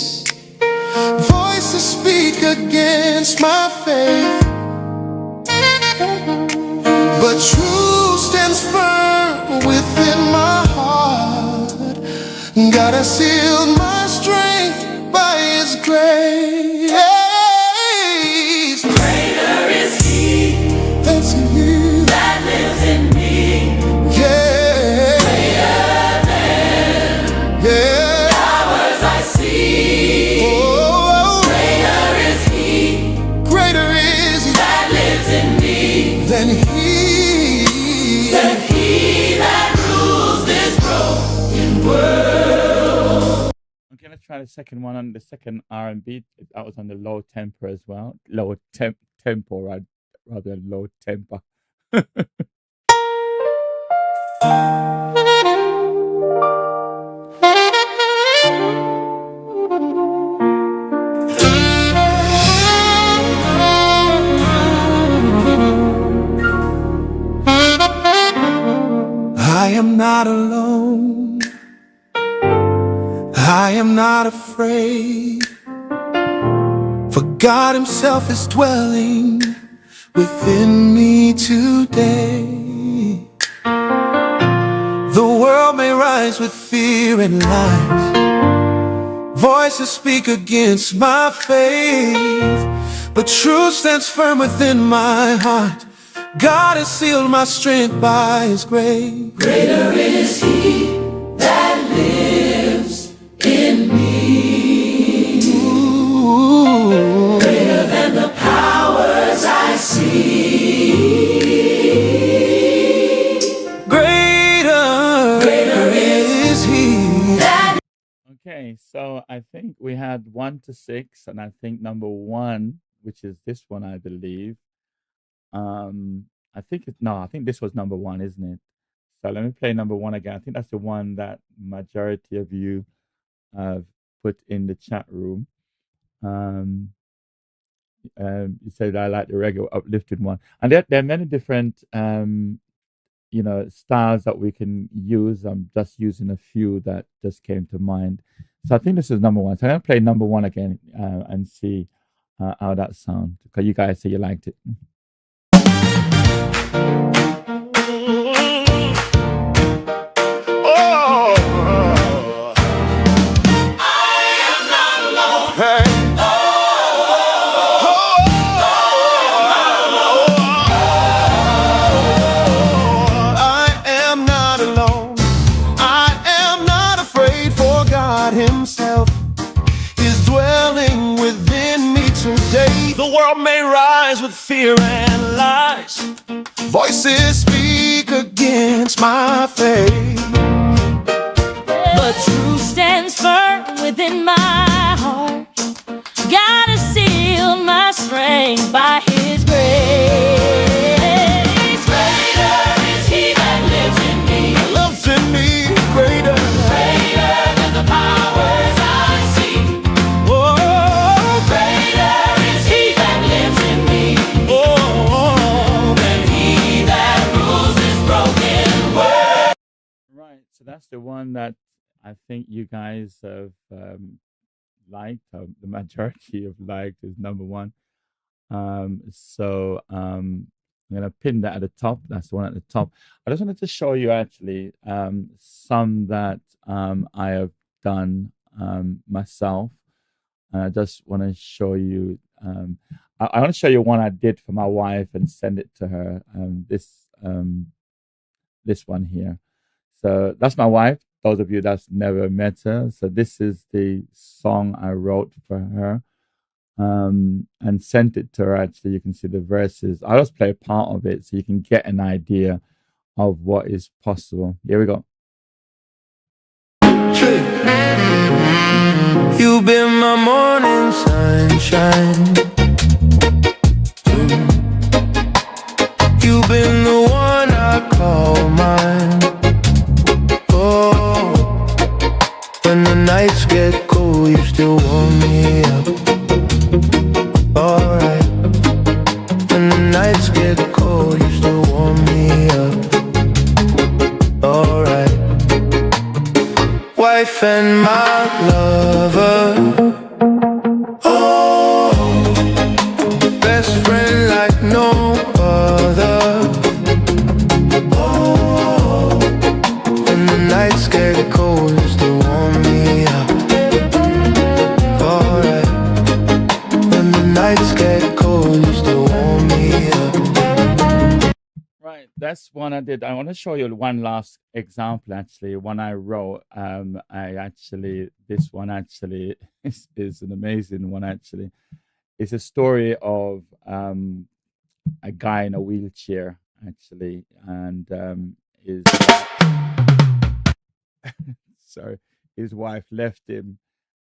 Voices speak against my faith, but truth stands firm within my heart. God has sealed my strength by His grace. Greater is He That's in you. that lives in me. Yeah. Yeah. Powers I see. Oh, Greater is He greater is He that lives in me than than He that rules this broken world. Okay, let's try the second one on the second R&B. That was on the low tempo as well. Low tempo, right? Rather than low temper. I am not alone. I am not afraid. For God Himself is dwelling within me today. The world may rise with fear and lies. Voices speak against my faith, but truth stands firm within my heart. God has sealed my strength by His grace. Greater is He that lives in me. Ooh. Greater than the powers I see. Greater is He. Okay, so I think we had 1 to 6, and I think number 1, which is this one, I believe. I think this was number 1, isn't it? So let me play number 1 again. I think that's the one that majority of you have put in the chat room. You said I like the regular uplifted one, and there are many different styles that we can use. I'm just using a few that just came to mind. So I think this is number 1. So I'm gonna play number 1 again and see how that sounds. Because you guys say you liked it. I am not alone. I am not afraid, for God Himself is dwelling within me today. The world may rise with fear and lies. Voices speak against my faith, but truth stands firm within my heart. God has sealed my strength by His grace. Greater is He that lives in me. lives in me. Greater Than the powers I see. Oh, Greater is He that lives in me oh, than He that rules this broken world. Right. So that's the one that I think you guys have liked. The majority of liked is number 1. So I'm gonna pin that at the top. That's the one at the top. I just wanted to show you actually some that I have done myself. And I just want to show you. I want to show you one I did for my wife and send it to her. this one here. So that's my wife. Those of you that's never met her. So this is the song I wrote for her, and sent it to her. Actually, you can see the verses. I'll just play a part of it so you can get an idea of what is possible. Here we go. You've been my morning sunshine. You've been the one I call mine. Oh, when the nights get cold, you still warm me up. Alright. When the nights get cold, you still warm me up. Alright. Wife and my lover. Oh, best friend like no other. Oh, when the nights get cold, you still warm me up. Alright. When the nights get cold, you still warm me up. Right, that's one I did. I want to show you one last example. Actually, one I wrote. This one actually is an amazing one. Actually, it's a story of a guy in a wheelchair. Actually, and his sorry, his wife left him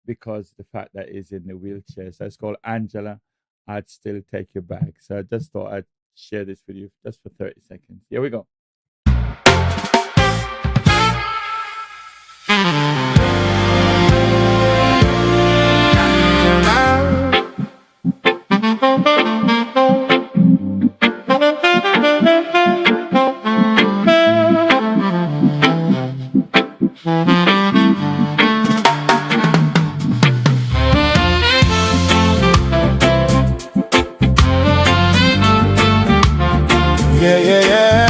because the fact that he's in the wheelchair. So it's called Angela, I'd Still Take You Back. So I just thought I'd share this with you just for 30 seconds. Here we go. Yeah, yeah, yeah.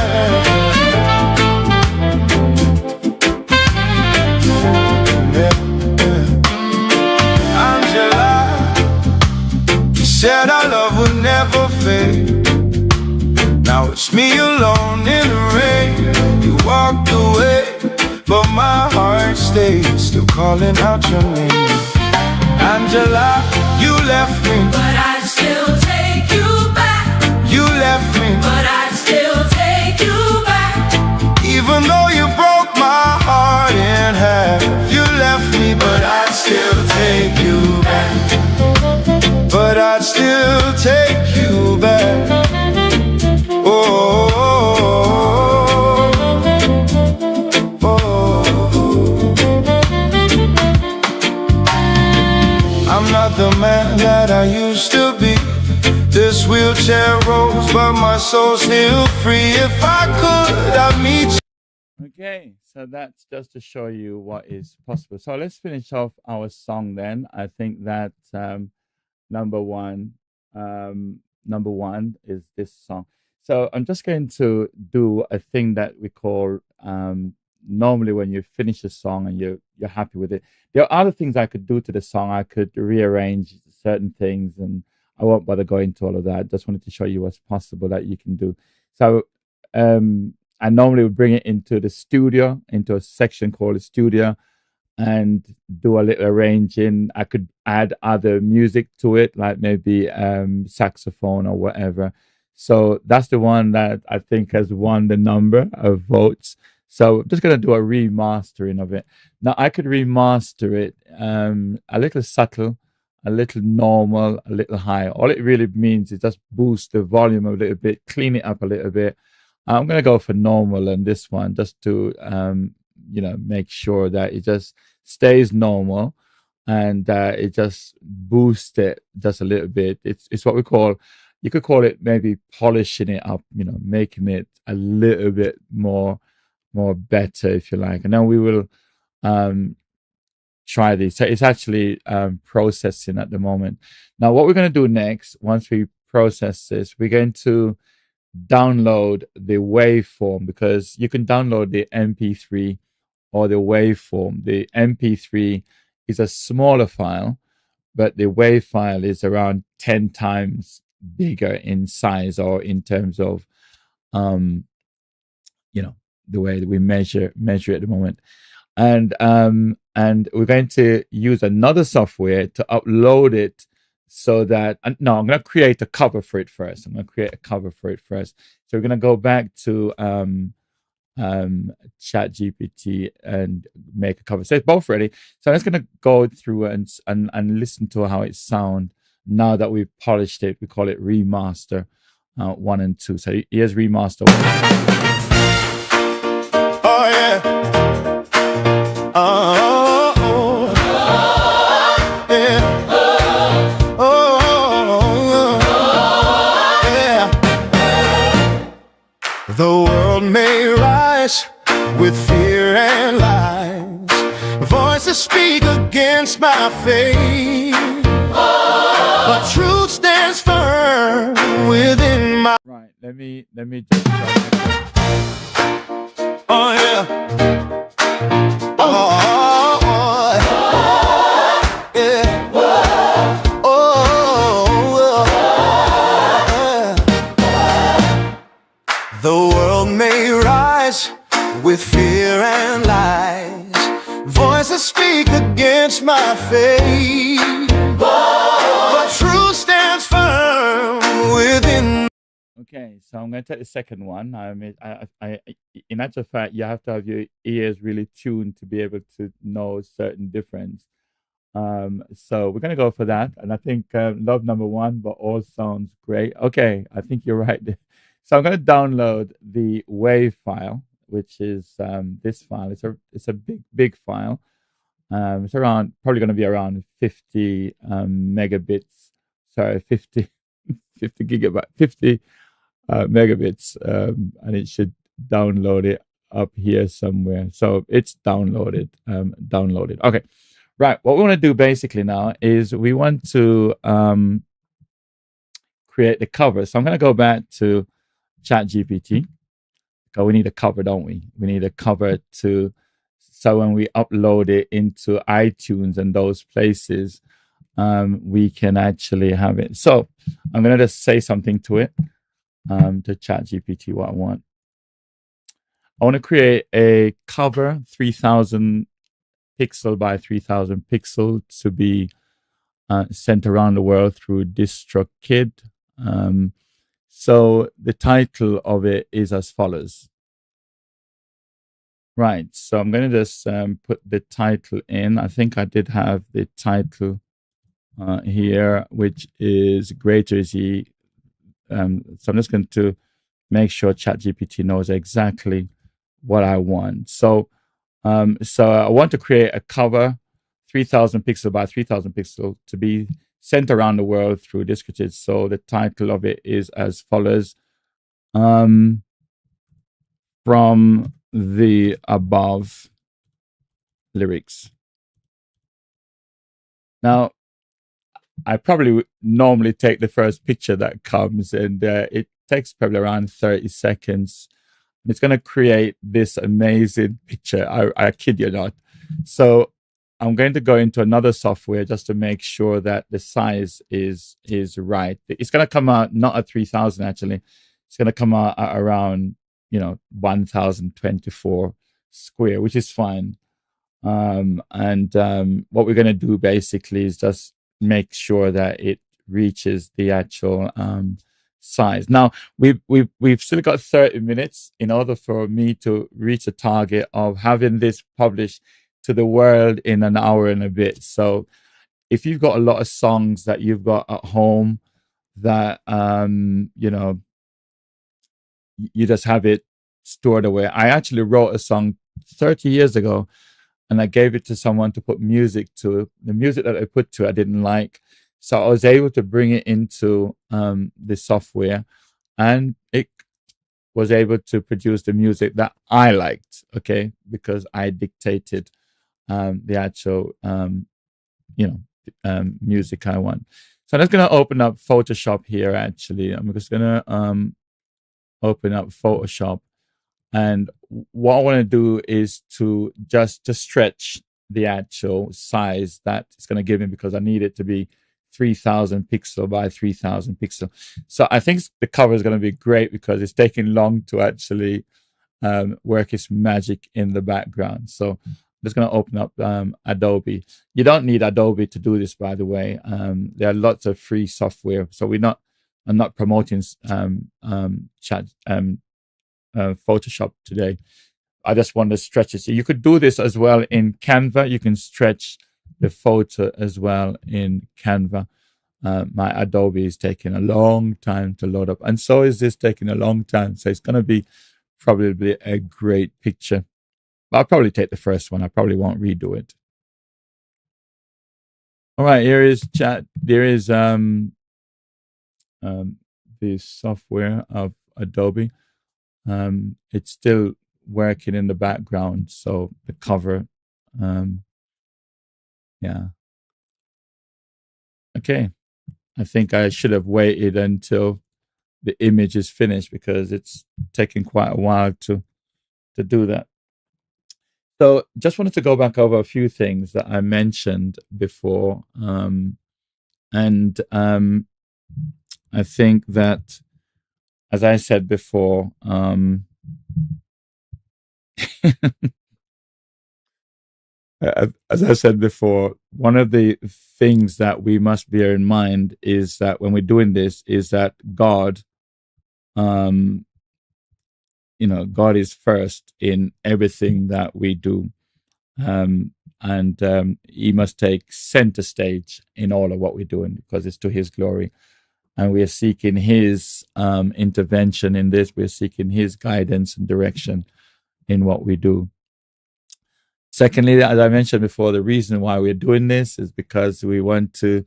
Yeah, yeah. Angela, you said our love would never fade. Now it's me alone in the rain. You walked away, but my heart stays, still calling out your name. Angela, you left me, But I'd still take you back. you left me. But I'd still take you back. Even though you broke my heart in half, you left me, but I'd still take you back. But I'd still take you back. Oh, oh, oh, oh. I'm not the man that I used to be. This wheelchair rolls, but my soul's still free. If I could, I'd meet you. Okay, so that's just to show you what is possible. So let's finish off our song then. I think that number one is this song. So I'm just going to do a thing that we call normally when you finish a song and you're happy with it. There are other things I could do to the song. I could rearrange certain things, and I won't bother going into all of that. Just wanted to show you what's possible that you can do. So I normally would bring it into the studio, into a section called the studio, and do a little arranging. I could add other music to it, like maybe saxophone or whatever. So that's the one that I think has won the number of votes. So I'm just going to do a remastering of it. Now, I could remaster it a little subtle, a little normal, a little high. All it really means is just boost the volume a little bit, clean it up a little bit. I'm going to go for normal on this one just to, make sure that it just stays normal and it just boosts it just a little bit. It's what we call, you could call it maybe polishing it up, making it a little bit more better, if you like. And then we will try this. So it's actually processing at the moment. Now, what we're going to do next, once we process this, we're going to download the waveform, because you can download the MP3 or the waveform. The MP3 is a smaller file, but the WAV file is around 10 times bigger in size, or in terms of the way that we measure it at the moment. And we're going to use another software to upload it so that no, I'm going to create a cover for it first. So we're going to go back to chat GPT and make a cover. So it's both ready. So I'm just going to go through and listen to how it sounds now that we've polished it. We call it remaster 1 and 2. So here's remaster 1. Oh yeah. Oh, yeah. Oh, yeah. The world may rise with fear and lies. Voices speak against my faith. But truth stands firm within my. Right. Let me just. Oh yeah. Oh, yeah. Oh, yeah. The world may rise with fear and lies. Voices speak against my faith. But truth stands firm within. Okay, so I'm going to take the second one. In actual fact, you have to have your ears really tuned to be able to know certain difference. So we're going to go for that. And I think love number 1, but all sounds great. Okay, I think you're right. So I'm going to download the WAV file, which is this file. It's a big file. It's probably going to be around 50 megabits. Sorry, 50 gigabyte, 50 megabits, and it should download it up here somewhere. So it's downloaded. Okay, right. What we want to do basically now is we want to create the cover. So I'm going to go back to ChatGPT. Because we need a cover, don't we? We need a cover so when we upload it into iTunes and those places, we can actually have it. So I'm going to just say something to it, to ChatGPT, what I want. I want to create a cover 3000 pixel by 3000 pixel to be sent around the world through DistroKid. So the title of it is as follows. Right, so I'm going to just put the title in. I think I did have the title here, which is Greater Z. So I'm just going to make sure ChatGPT knows exactly what I want. So I want to create a cover 3000 pixel by 3000 pixel to be sent around the world through DistroKid. So the title of it is as follows. From the above lyrics. Now, I probably normally take the first picture that comes, and it takes probably around 30 seconds. It's going to create this amazing picture. I kid you not. So I'm going to go into another software just to make sure that the size is right. It's going to come out not at 3000 actually. It's going to come out at around 1024 square, which is fine. What we're going to do basically is just make sure that it reaches the actual size. Now we've still got 30 minutes in order for me to reach a target of having this published to the world in an hour and a bit. So if you've got a lot of songs that you've got at home that you just have it stored away. I actually wrote a song 30 years ago and I gave it to someone to put music to. The music that I put to I didn't like. So I was able to bring it into the software and it was able to produce the music that I liked, okay, because I dictated the actual music I want. So I'm just going to open up Photoshop here actually. I'm just going to open up Photoshop. And what I want to do is to just stretch the actual size that it's going to give me because I need it to be 3000 pixel by 3000 pixel. So I think the cover is going to be great because it's taking long to actually work its magic in the background. So I'm just going to open up Adobe. You don't need Adobe to do this, by the way. There are lots of free software. So I'm not promoting Photoshop today. I just want to stretch it. So you could do this as well in Canva. You can stretch the photo as well in Canva. My Adobe is taking a long time to load up, and so is this taking a long time. So it's going to be probably a great picture. I'll probably take the first one. I probably won't redo it. All right, here is chat. There is the software of Adobe. It's still working in the background, so the cover, yeah. Okay, I think I should have waited until the image is finished because it's taking quite a while to do that. So just wanted to go back over a few things that I mentioned before. I think that, as I said before, as I said before, one of the things that we must bear in mind is that when we're doing this, is that God, God is first in everything that we do. He must take center stage in all of what we're doing because it's to his glory. And we are seeking his intervention in this. We're seeking his guidance and direction in what we do. Secondly, as I mentioned before, the reason why we're doing this is because we want to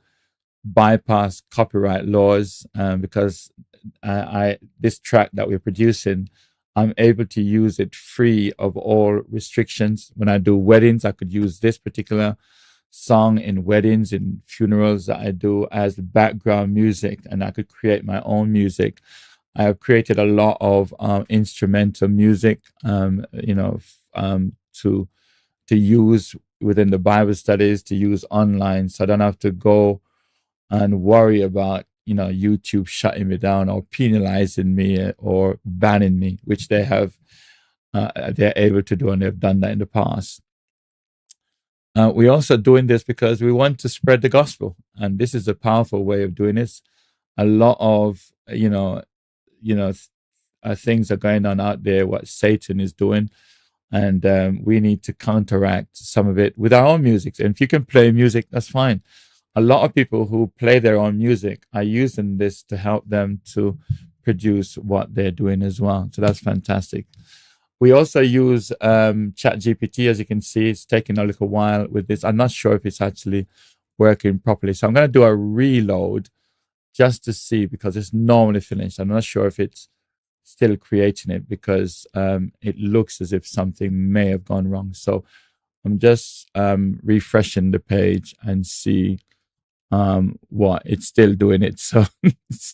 bypass copyright laws, because this track that we're producing, I'm able to use it free of all restrictions. When I do weddings, I could use this particular song in weddings, in funerals that I do as background music, and I could create my own music. I have created a lot of instrumental music, to use within the Bible studies, to use online, so I don't have to go and worry about YouTube shutting me down or penalizing me or banning me, which they have they're able to do, and they've done that in the past. We're also doing this because we want to spread the gospel, and this is a powerful way of doing this. A lot of things are going on out there, what Satan is doing, and we need to counteract some of it with our own music. And if you can play music, that's fine. A lot of people who play their own music are using this to help them to produce what they're doing as well. So that's fantastic. We also use ChatGPT. As you can see, it's taking a little while with this. I'm not sure if it's actually working properly. So I'm going to do a reload just to see, because it's normally finished. I'm not sure if it's still creating it, because it looks as if something may have gone wrong. So I'm just refreshing the page and see what it's still doing it. So it's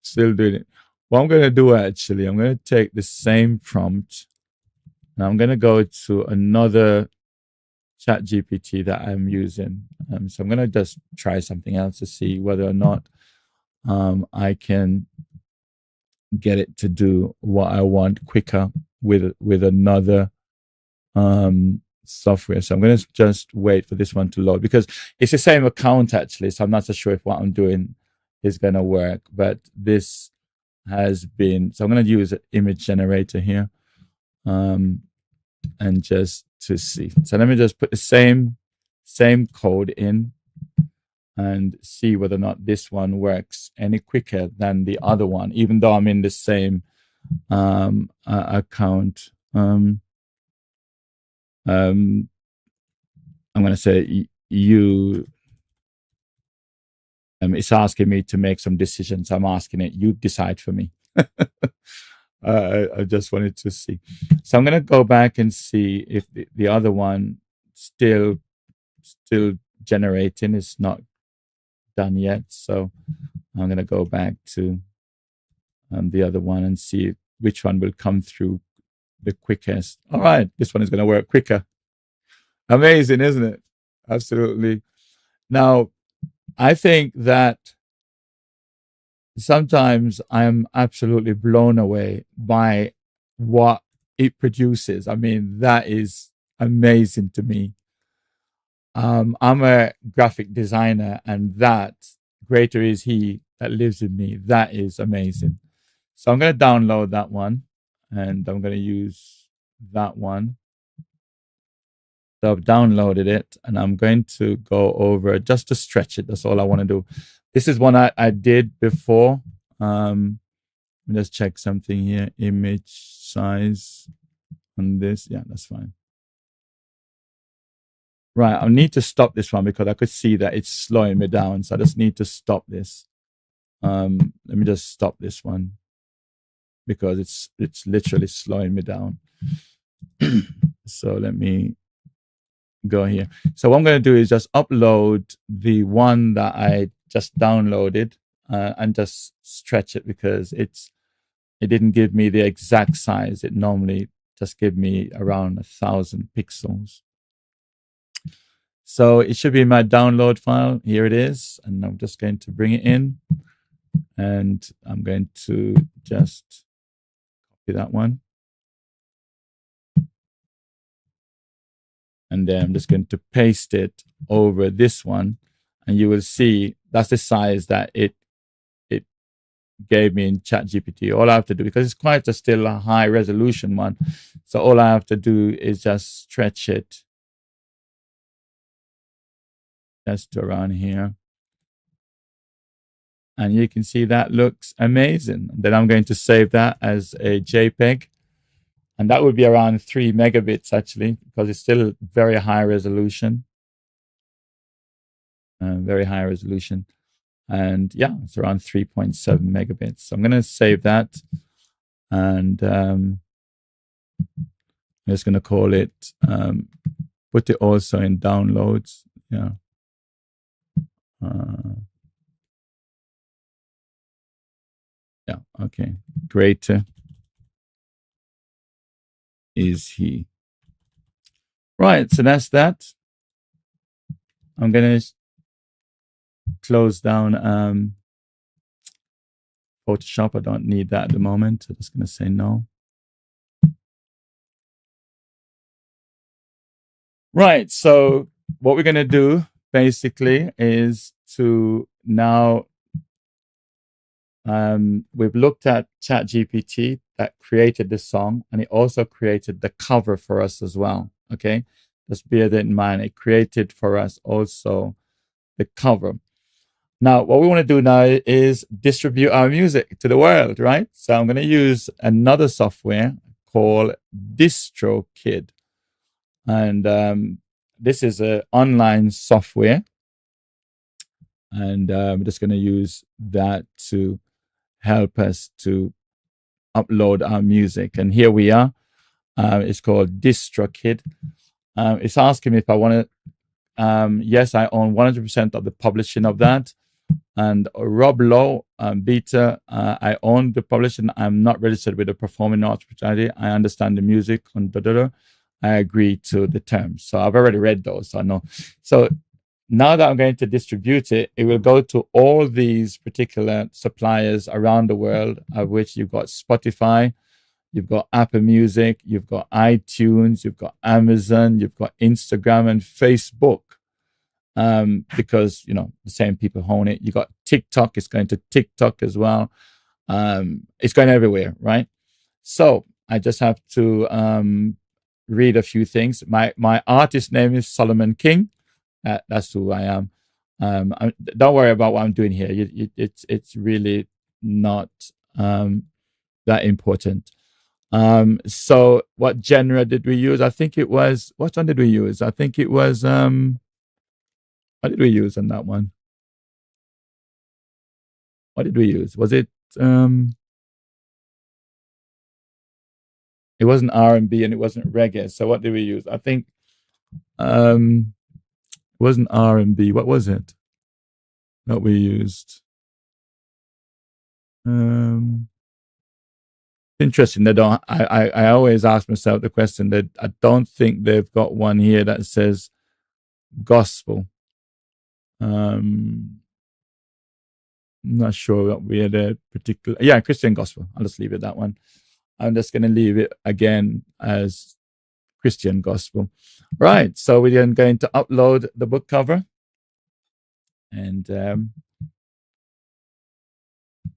still doing it. What I'm going to do, actually, I'm going to take the same prompt and I'm going to go to another chat GPT that I'm using. So I'm going to just try something else to see whether or not I can get it to do what I want quicker with another software. So I'm going to just wait for this one to load, because it's the same account, actually. So I'm not so sure if what I'm doing is going to work, but this has been, so I'm going to use an image generator here, and just to see. So let me just put the same code in and see whether or not this one works any quicker than the other one, even though I'm in the same account. I'm going to say you. It's asking me to make some decisions. I'm asking it, you decide for me. I just wanted to see. So I'm going to go back and see if the other one still generating. It's not done yet. So I'm going to go back to the other one and see which one will come through the quickest. All right, this one is going to work quicker. Amazing, isn't it? Absolutely. Now, I think that sometimes I'm absolutely blown away by what it produces. I mean, that is amazing to me. I'm a graphic designer, and that greater is He that lives in me. That is amazing. So I'm going to download that one, and I'm going to use that one. So I've downloaded it, and I'm going to go over just to stretch it. That's all I want to do. This is one I did before. Let me just check something here. Image size on this. Yeah, that's fine. Right, I need to stop this one because I could see that it's slowing me down. So I just need to stop this. Let me just stop this one because it's literally slowing me down. So let me go here. So what I'm going to do is just upload the one that I just downloaded and just stretch it because it didn't give me the exact size. It normally just give me around 1,000 pixels. So it should be in my download file. Here it is. And I'm just going to bring it in. And I'm going to just copy that one. And then I'm just going to paste it over this one. And you will see that's the size that it gave me in ChatGPT. All I have to do, because it's quite still a high resolution one. So all I have to do is just stretch it just to around here. And you can see that looks amazing. Then I'm going to save that as a JPEG. And that would be around 3 megabits actually, because it's still very high resolution. Very high resolution. And yeah, it's around 3.7 megabits. So I'm going to save that. And I'm just going to call it, put it also in downloads. Yeah. Yeah, okay. Greater is He. Right, so that's that. I'm going to close down Photoshop. I don't need that at the moment. I'm just going to say no. Right, so what we're going to do basically is to now we've looked at ChatGPT that created the song, and it also created the cover for us as well. Okay, just bear that in mind. It created for us also the cover. Now, what we want to do now is distribute our music to the world, right? So I'm going to use another software called DistroKid, and this is an online software, and I'm just going to use that to help us to upload our music. And here we are. It's called DistroKid. It's asking me if I want to. Yes, I own 100% of the publishing of that. And Rob Lowe, Beta, I own the publishing. I'm not registered with the Performing Arts Fraternity. I understand the music and I agree to the terms. So I've already read those, so I know. So now that I'm going to distribute it, it will go to all these particular suppliers around the world, of which you've got Spotify, you've got Apple Music, you've got iTunes, you've got Amazon, you've got Instagram and Facebook, because, you know, the same people own it. You got TikTok, it's going to TikTok as well. It's going everywhere, right? So I just have to read a few things. My artist name is Solomon King. That's who I am. Don't worry about what I'm doing here. It's really not that important. So what genre did we use? I think it was, what one did we use? I think it was, what did we use on that one? What did we use? Was it, it wasn't R&B and it wasn't reggae. So what did we use? I think, it wasn't R&B. What was it that we used? Interesting. They don't. I always ask myself the question that I don't think they've got one here that says gospel. I'm not sure what we had a particular. Yeah, Christian gospel. I'll just leave it at that one. I'm just going to leave it again as Christian gospel. Right. So we're then going to upload the book cover. And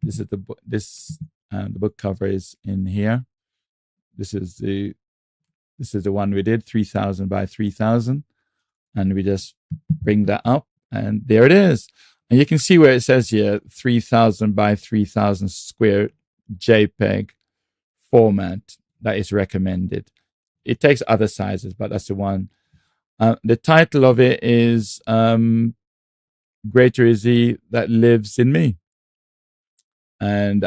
this is the book. The book cover is in here. This is the one we did, 3,000 by 3,000, and we just bring that up, and there it is. And you can see where it says here 3,000 by 3,000 square JPEG format that is recommended. It takes other sizes, but that's the one. The title of it is Greater Is He That Lives in Me. And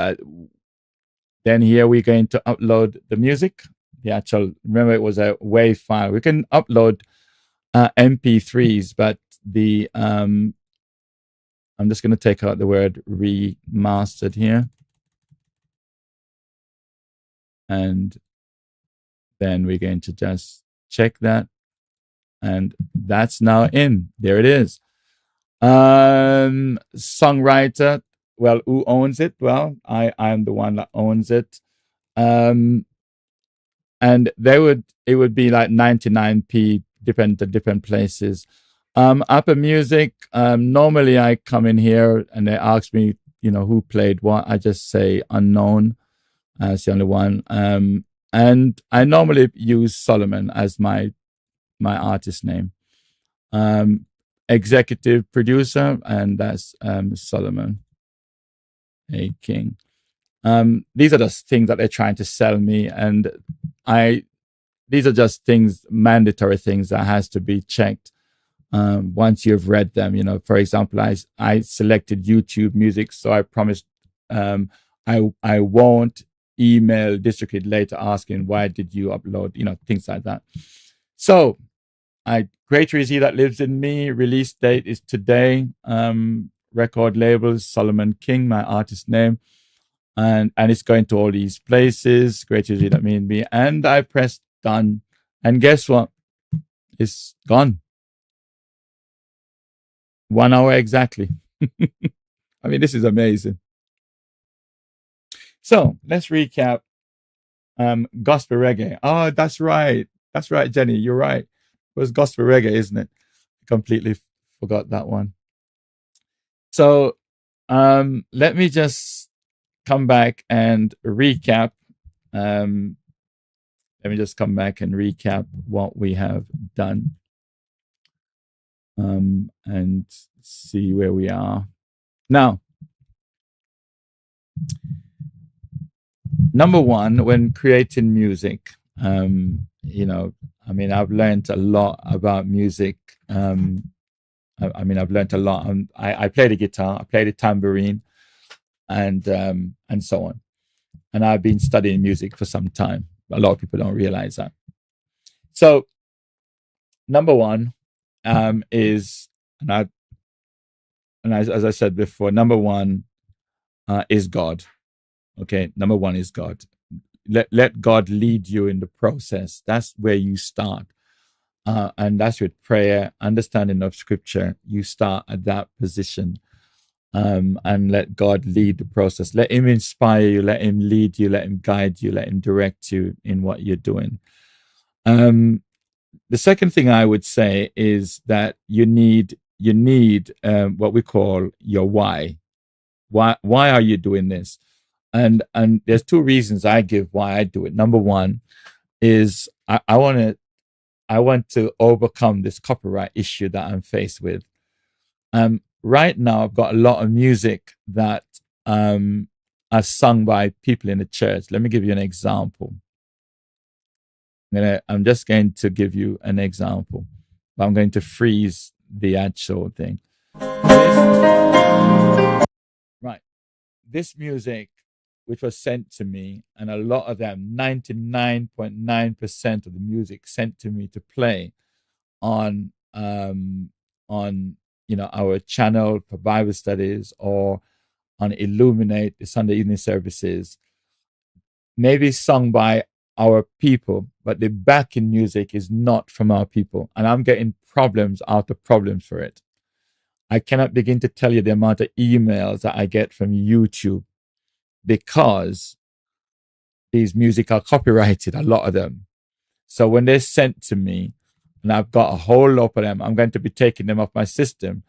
then here we're going to upload the music. The actual, remember it was a WAV file. We can upload MP3s, but the I'm just going to take out the word remastered here. And then we're going to just check that. And that's now in. There it is. Songwriter, well, who owns it? Well, I am the one that owns it. And it would be like 99p, different places. Apple Music, normally I come in here and they ask me, who played what. I just say unknown as the only one. And I normally use Solomon as my artist name. Executive producer, and that's Solomon A. King. These are just things that they're trying to sell me, and these are just things, mandatory things that has to be checked once you've read them. For example, I selected YouTube music, so I promised I won't email District later asking why did you upload, things like that. So Greater Is He That Lives in Me. Release date is today. Record labels, Solomon King, my artist name. And it's going to all these places. Greater Is He That Lives in Me. And I pressed done. And guess what? It's gone. 1 hour exactly. I mean, this is amazing. So let's recap. Gospel reggae. Oh, that's right. That's right, Jenny. You're right. It was gospel reggae, isn't it? I completely forgot that one. So let me just come back and recap. Let me just come back and recap what we have done and see where we are. Now, number one, when creating music, I've learned a lot about music. I've learned a lot. I play the guitar, I play the tambourine, and so on. And I've been studying music for some time. A lot of people don't realize that. So, number one is, as I said before, number one is God. Okay, number one is God. Let God lead you in the process. That's where you start. And that's with prayer, understanding of scripture. You start at that position and let God lead the process. Let him inspire you, let him lead you, let him guide you, let him direct you in what you're doing. The second thing I would say is that you need what we call your why. Why are you doing this? And there's two reasons I give why I do it. Number one is I want to overcome this copyright issue that I'm faced with. Right now, I've got a lot of music that are sung by people in the church. Let me give you an example. I'm just going to give you an example. I'm going to freeze the actual thing. Right. This music, which was sent to me, and a lot of them, 99.9% of the music sent to me to play on our channel for Bible studies or on Illuminate, the Sunday evening services, maybe sung by our people, but the backing music is not from our people. And I'm getting problems after problems for it. I cannot begin to tell you the amount of emails that I get from YouTube because these music are copyrighted, a lot of them. So when they're sent to me, and I've got a whole lot of them, I'm going to be taking them off my system.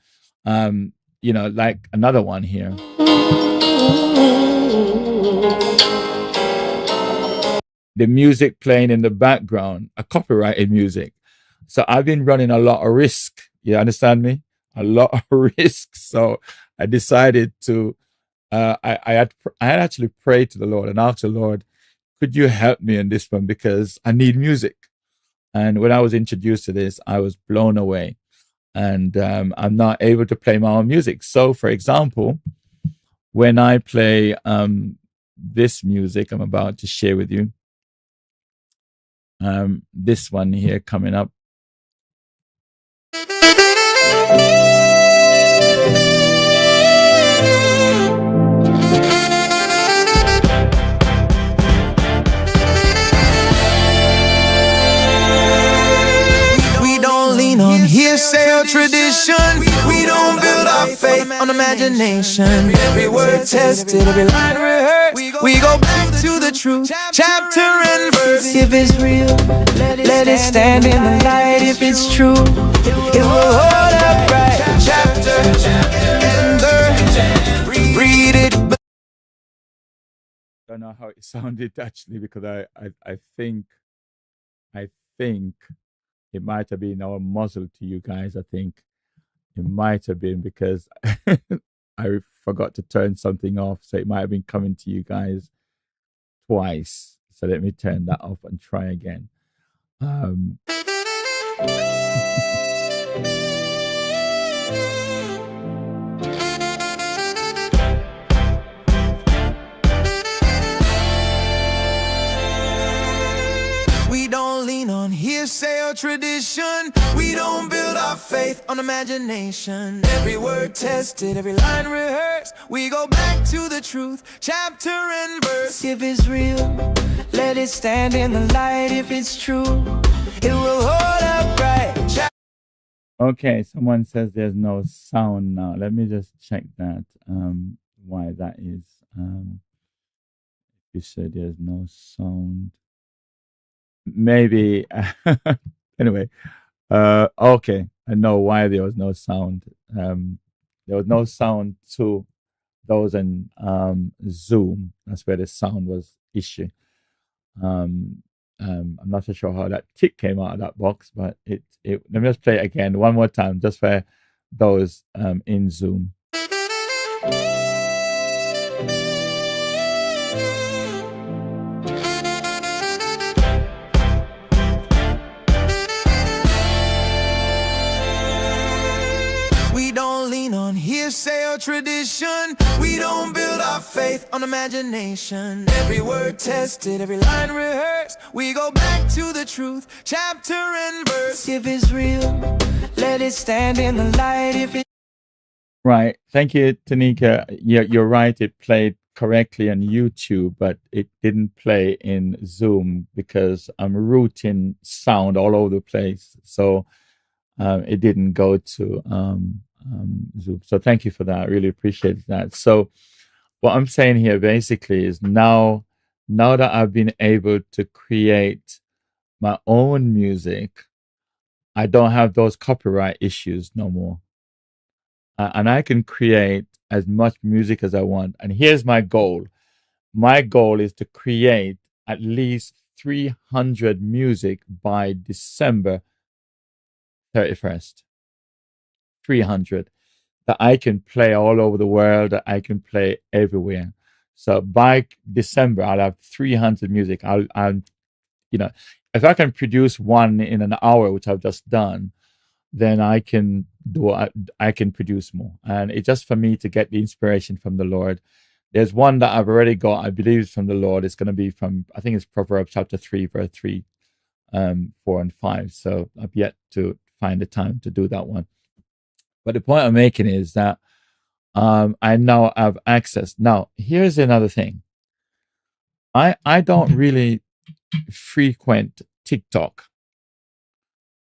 Like another one here. The music playing in the background, a copyrighted music. So I've been running a lot of risk. You understand me? A lot of risk. So I decided to, I had actually prayed to the Lord and asked the Lord, could you help me in this one? Because I need music. And when I was introduced to this, I was blown away. And I'm not able to play my own music. So, for example, when I play this music I'm about to share with you, this one here coming up. We don't lean on hearsay or tradition. We don't build our faith on imagination. Every word tested, every line rehearsed. We go back to the truth, chapter and verse. If it's real, let it stand in the light. If it's true, it will hold up right. Chapter and verse. Read it. Don't know how it sounded actually, because I think it might have been our muzzle to you guys. I think it might have been because I forgot to turn something off, so it might have been coming to you guys twice. So let me turn that off and try again. We don't lean on hearsay or tradition. We don't build our faith on imagination. Every word tested, every line rehearsed. We go back to the truth, chapter and verse. If it's real, let it stand in the light. If it's true, it will hold up right. Okay, someone says there's no sound now. Let me just check that. Why that is. You said there's no sound. Maybe anyway. Okay, I know why there was no sound. There was no sound to those in Zoom. That's where the sound was issue. I'm not so sure how that tick came out of that box, but it let me just play it again one more time, just for those in Zoom. We don't lean on hearsay or tradition. We don't build our faith on imagination. Every word tested, every line rehearsed. We go back to the truth, chapter and verse. If it's real, let it stand in the light. If it Right. Thank you, Tanika. You're right. It played correctly on YouTube, but it didn't play in Zoom because I'm routing sound all over the place. So it didn't go to Zoom. So thank you for that. I really appreciate that. So what I'm saying here basically is now that I've been able to create my own music, I don't have those copyright issues no more. And I can create as much music as I want. And here's my goal. My goal is to create at least 300 music by December 31st. 300 that I can play all over the world, that I can play everywhere. So by December, I'll have 300 music. I'll if I can produce one in an hour, which I've just done, then I can produce more. And it's just for me to get the inspiration from the Lord. There's one that I've already got, I believe is from the Lord. It's going to be from, I think it's Proverbs chapter 3, verse 3, 4 and 5. So I've yet to find the time to do that one. But the point I'm making is that I now have access. Now, here's another thing. I don't really frequent TikTok.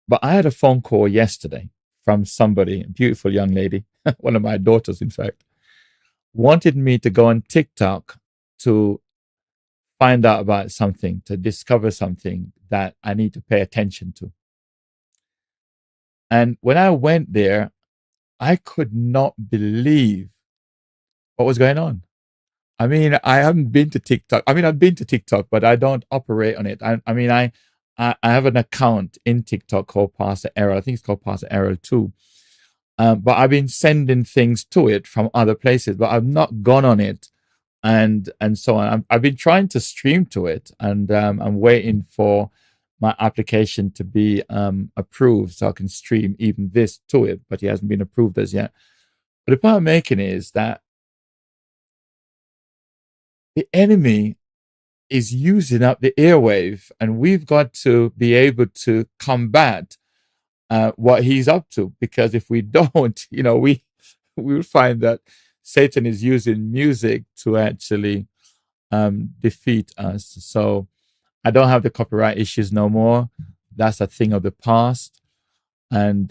But I had a phone call yesterday from somebody, a beautiful young lady, one of my daughters, in fact, wanted me to go on TikTok to find out about something, to discover something that I need to pay attention to. And when I went there, I could not believe what was going on. I mean, I haven't been to TikTok. I mean, I've been to TikTok, but I don't operate on it. I have an account in TikTok called Pastor Errol. I think it's called Pastor Errol too. But I've been sending things to it from other places, but I've not gone on it, and so on. I've been trying to stream to it, and I'm waiting for my application to be approved so I can stream even this to it, but it hasn't been approved as yet. But the point I'm making is that the enemy is using up the airwave, and we've got to be able to combat what he's up to. Because if we don't, we will find that Satan is using music to actually defeat us. So I don't have the copyright issues no more. That's a thing of the past, and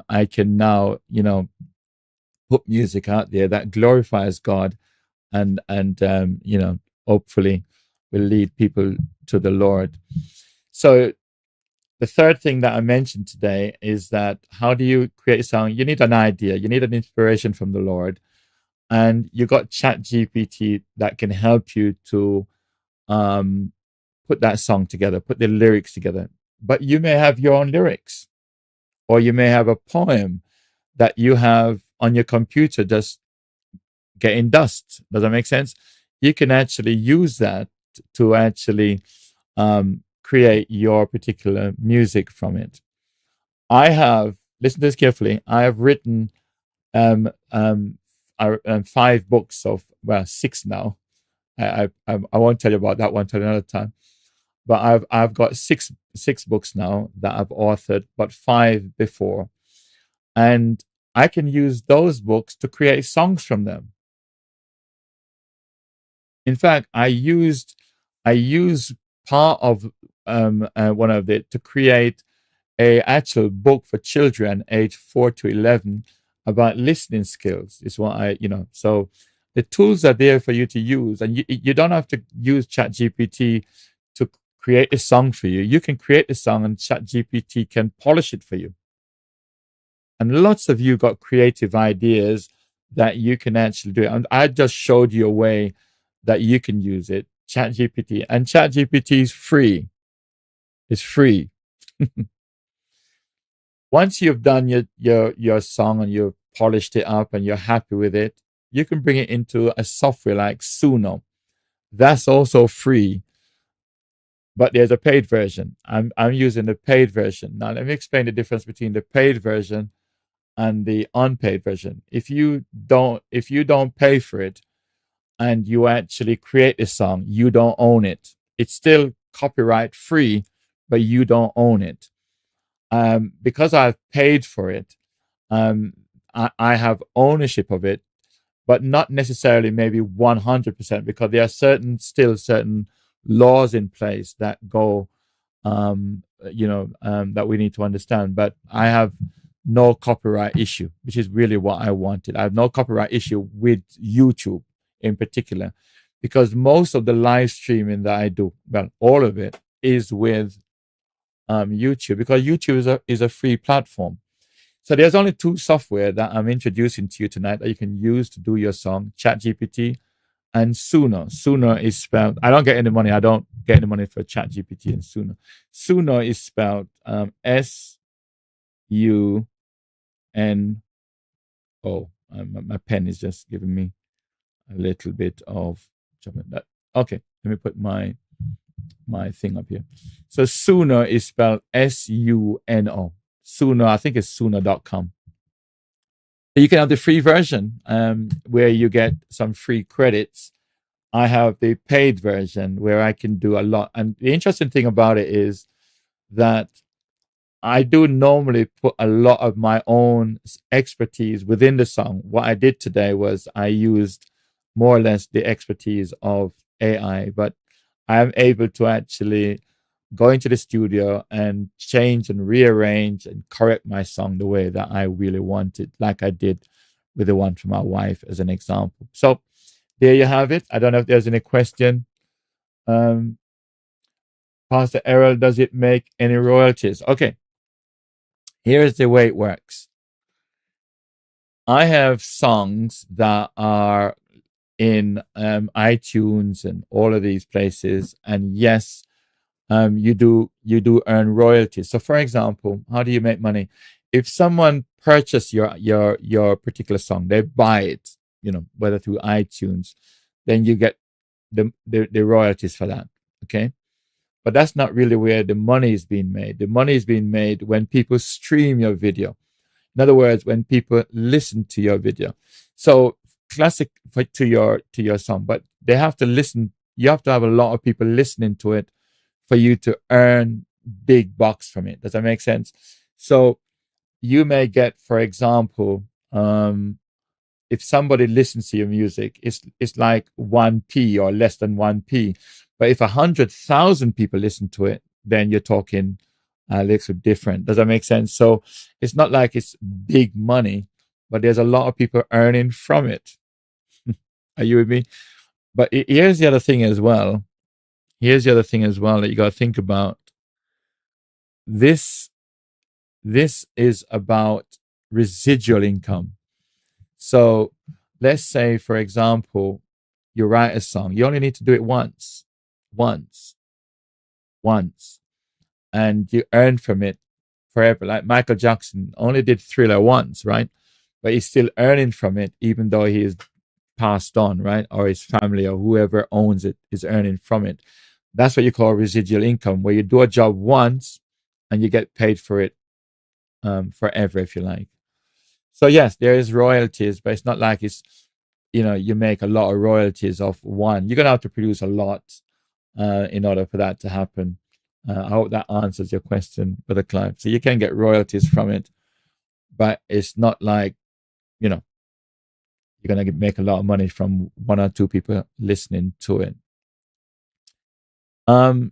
I can now, put music out there that glorifies God, and hopefully will lead people to the Lord. So the third thing that I mentioned today is that how do you create a song? You need an idea. You need an inspiration from the Lord. And you got ChatGPT that can help you to put that song together, put the lyrics together. But you may have your own lyrics, or you may have a poem that you have on your computer just getting dust. Does that make sense? You can actually use that to actually create your particular music from it. I have, listen to this carefully, I have written 5 books of, well, 6 now. I won't tell you about that one till another time. But I've got six books now that I've authored, but 5 before. And I can use those books to create songs from them. In fact, I used part of one of it to create a actual book for children aged 4 to 11 about listening skills. Is what so the tools are there for you to use, and you don't have to use ChatGPT to create a song for you. You can create a song, and ChatGPT can polish it for you. And lots of you got creative ideas that you can actually do. And I just showed you a way that you can use it, ChatGPT. And ChatGPT is free. It's free. Once you've done your song and you've polished it up and you're happy with it, you can bring it into a software like Suno. That's also free, but there's a paid version. I'm using the paid version. Now, let me explain the difference between the paid version and the unpaid version. If you don't pay for it and you actually create a song, you don't own it. It's still copyright free, but you don't own it. Because I've paid for it, I have ownership of it, but not necessarily maybe 100%, because there are certain laws in place that go, that we need to understand. But I have no copyright issue, which is really what I wanted. I have no copyright issue with YouTube in particular, because most of the live streaming that I do, well, all of it is with YouTube, because YouTube is a free platform. So there's only 2 software that I'm introducing to you tonight that you can use to do your song: ChatGPT and Suno. Suno is spelled, I don't get any money. I don't get any money for ChatGPT and Suno. Suno is spelled SUNO. My pen is just giving me a little bit of that. Okay, let me put my thing up here. So Suno is spelled SUNO. Suno, I think it's suno.com. You can have the free version where you get some free credits. I have the paid version where I can do a lot. And the interesting thing about it is that I do normally put a lot of my own expertise within the song. What I did today was I used more or less the expertise of AI, but I am able to actually go into the studio and change and rearrange and correct my song the way that I really want it, like I did with the one for my wife as an example. So there you have it. I don't know if there's any question Pastor Errol, does it make any royalties? Okay, here's the way it works. I have songs that are in iTunes and all of these places, and yes, you do earn royalties. So, for example, how do you make money? If someone purchase your particular song, they buy it, whether through iTunes, then you get the royalties for that. Okay, but that's not really where the money is being made. The money is being made when people stream your video. In other words, when people listen to your video. So classic to your song, but they have to listen. You have to have a lot of people listening to it for you to earn big bucks from it. Does that make sense? So you may get, for example, if somebody listens to your music, it's like 1p or less than 1p. But if 100,000 people listen to it, then you're talking a little different. Does that make sense? So it's not like it's big money, but there's a lot of people earning from it. Are you with me? But here's the other thing as well. Here's the other thing as well that you got to think about. This is about residual income. So let's say, for example, you write a song. You only need to do it once, and you earn from it forever. Like Michael Jackson only did Thriller once, right? But he's still earning from it, even though he is passed on, right? Or his family or whoever owns it is earning from it. That's what you call residual income, where you do a job once and you get paid for it forever, if you like. So yes, there is royalties, but it's not like it's, you make a lot of royalties off one. You're going to have to produce a lot in order for that to happen. I hope that answers your question, Brother Clive. So you can get royalties from it, but it's not like, you're going to make a lot of money from one or two people listening to it. I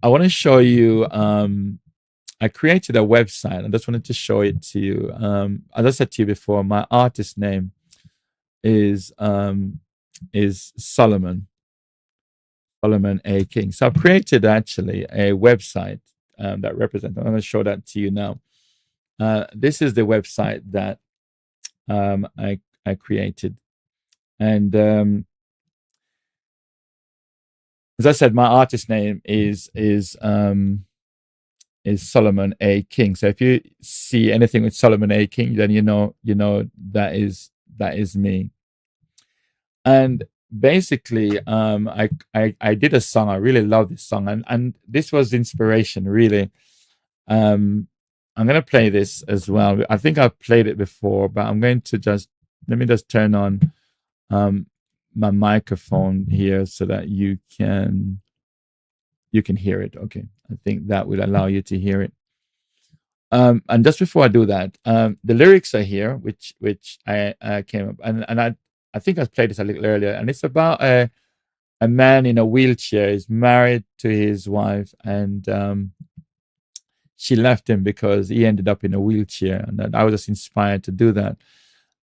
want to show you, I created a website. I just wanted to show it to you. As I said to you before, my artist name is Solomon A. King. So I've created actually a website that represents, I'm going to show that to you now. This is the website that I created. And as I said, my artist name is Solomon A. King. So if you see anything with Solomon A. King, then you know that is me. And basically, I did a song. I really love this song, and this was inspiration, really. I'm gonna play this as well. I think I've played it before, but I'm going to let me just turn on my microphone here so that you can hear it. Okay, I think that will allow you to hear it. And just before I do that, the lyrics are here, which I came up, and I think I played this a little earlier, and it's about a man in a wheelchair. He's married to his wife, and she left him because he ended up in a wheelchair, and I was just inspired to do that.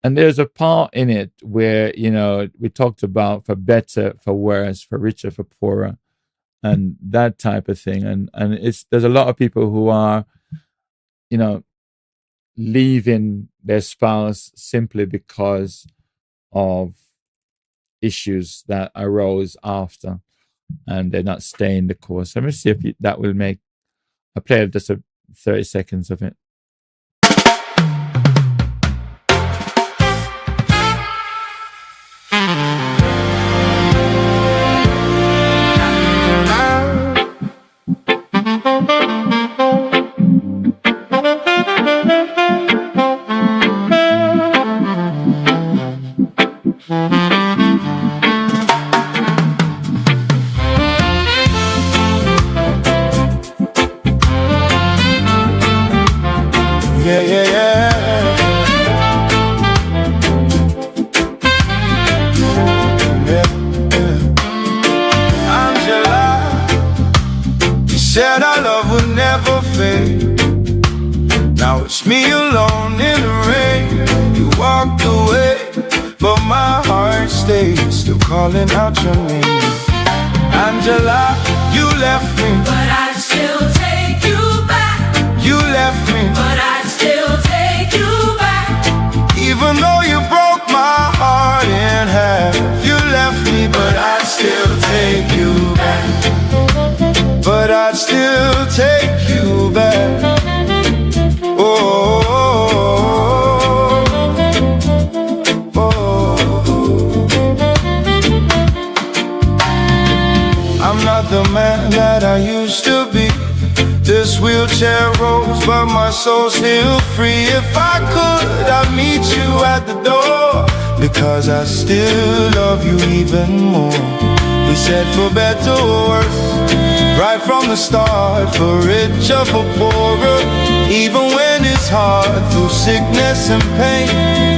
And there's a part in it where, we talked about for better, for worse, for richer, for poorer, and that type of thing. And there's a lot of people who are, leaving their spouse simply because of issues that arose after, and they're not staying the course. Let me see if that will make. I play just 30 seconds of it. Said our love would never fade. Now it's me alone in the rain. You walked away, but my heart stays, still calling out your name. Angela, you left me, but I'd still take you back. you left me. But I'd still take you back. Even though you broke my heart in half, you left me, but I'd still take you back. But I'd still take you back. Oh, oh, oh. I'm not the man that I used to be. This wheelchair rolls, but my soul's still free. If I could, I'd meet you at the door, because I still love you even more. We said for better or worse, right from the start, for richer, for poorer. Even when it's hard, through sickness and pain,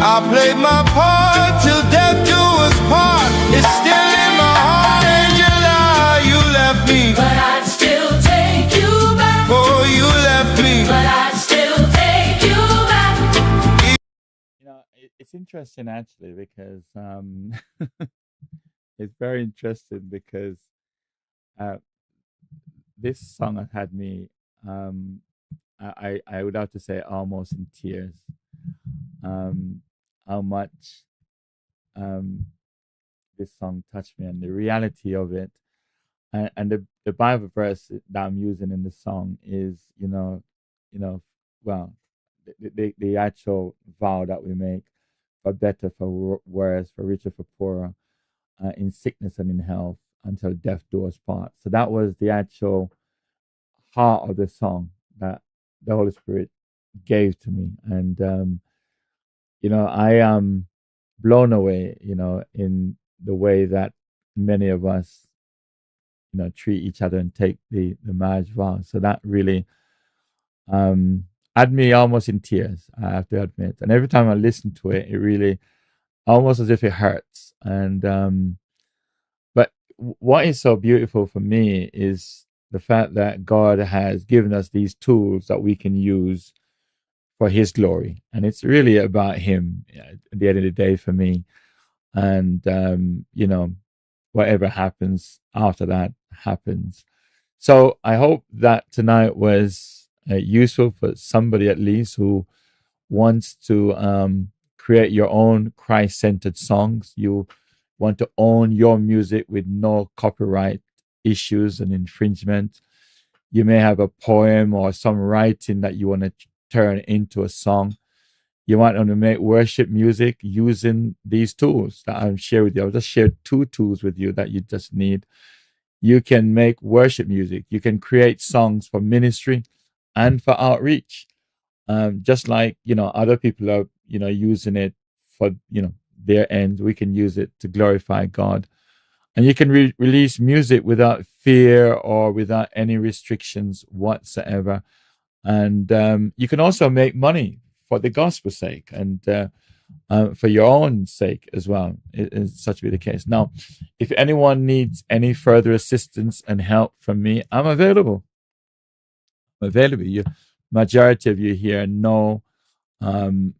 I played my part till death do us part. It's still in my heart, Angela, you left me, But I'd still take you back. oh, you left me. But I'd still take you back. It's interesting actually because it's very interesting because uh, this song has had me, I would have to say, almost in tears. How much this song touched me and the reality of it. And the Bible verse that I'm using in the song is, well, the actual vow that we make, for better, for worse, for richer, for poorer, in sickness and in health, until death do us part. So that was the actual heart of the song that the Holy Spirit gave to me. And, I am blown away, in the way that many of us, treat each other and take the marriage vow. So that really had me almost in tears, I have to admit. And every time I listen to it, it really almost as if it hurts. And but what is so beautiful for me is the fact that God has given us these tools that we can use for His glory, and it's really about Him at the end of the day for me. And whatever happens after that happens. So I hope that tonight was useful for somebody at least who wants to create your own Christ-centered songs. You want to own your music with no copyright issues and infringement. You may have a poem or some writing that you want to turn into a song. You might want to make worship music using these tools that I'm sharing with you. I'll just share 2 tools with you that you just need. You can make worship music. You can create songs for ministry and for outreach. Just like, other people are, using it for, their ends. We can use it to glorify God. And you can release music without fear or without any restrictions whatsoever. And you can also make money for the gospel's sake and for your own sake as well. It's such to be the case. Now, if anyone needs any further assistance and help from me, I'm available. Majority of you here know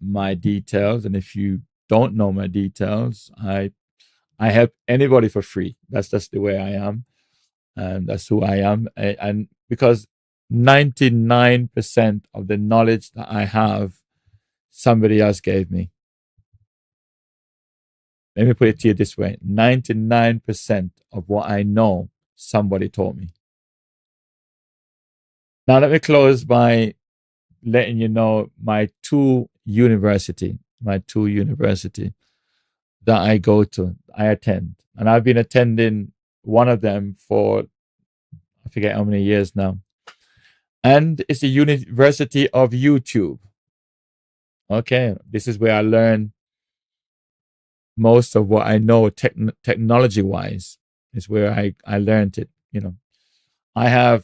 my details, and if you don't know my details, I help anybody for free. That's just the way I am, and that's who I am. And because 99% of the knowledge that I have, somebody else gave me. Let me put it to you this way: 99% of what I know, somebody taught me. Now, let me close by letting you know my two university that I go to, I attend. And I've been attending one of them for, I forget how many years now. And it's the University of YouTube. Okay, this is where I learn most of what I know technology-wise. Is where I learned it, I have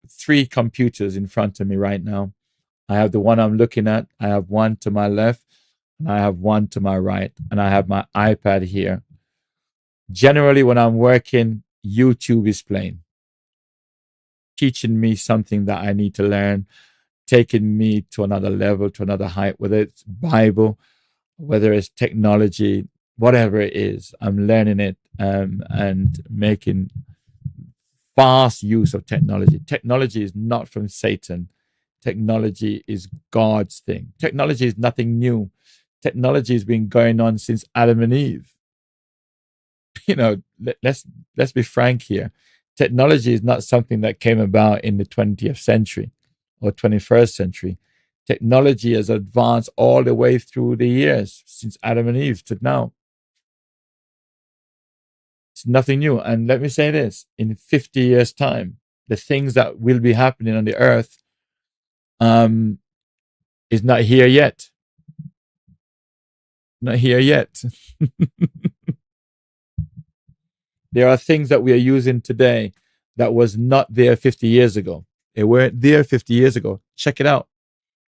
3 computers in front of me right now. I have the one I'm looking at. I have one to my left, and I have one to my right, and I have my iPad here. Generally, when I'm working, YouTube is playing, teaching me something that I need to learn, taking me to another level, to another height, whether it's Bible, whether it's technology, whatever it is, I'm learning it and making vast use of technology. Technology is not from Satan. Technology is God's thing. Technology is nothing new. Technology has been going on since Adam and Eve. You know, let's be frank here. Technology is not something that came about in the 20th century or 21st century. Technology has advanced all the way through the years since Adam and Eve to now. It's nothing new. And let me say this, in 50 years' time, the things that will be happening on the earth is not here yet. Not here yet. There are things that we are using today that was not there 50 years ago. They weren't there 50 years ago. Check it out.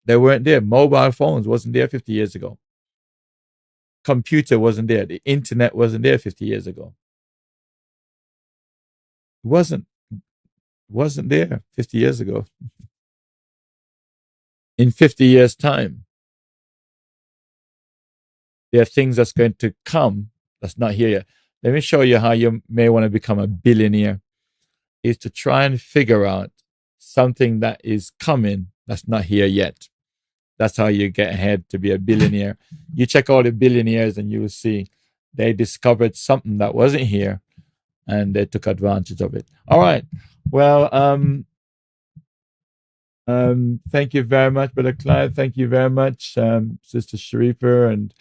They weren't there. Mobile phones wasn't there 50 years ago. Computer wasn't there. The internet wasn't there 50 years ago. It wasn't there 50 years ago. In 50 years' time, there are things that's going to come that's not here yet. Let me show you how you may want to become a billionaire, is to try and figure out something that is coming that's not here yet. That's how you get ahead to be a billionaire. You check all the billionaires and you will see they discovered something that wasn't here and they took advantage of it. All right. Well, thank you very much, Brother Clive. Thank you very much, Sister Sharifa, and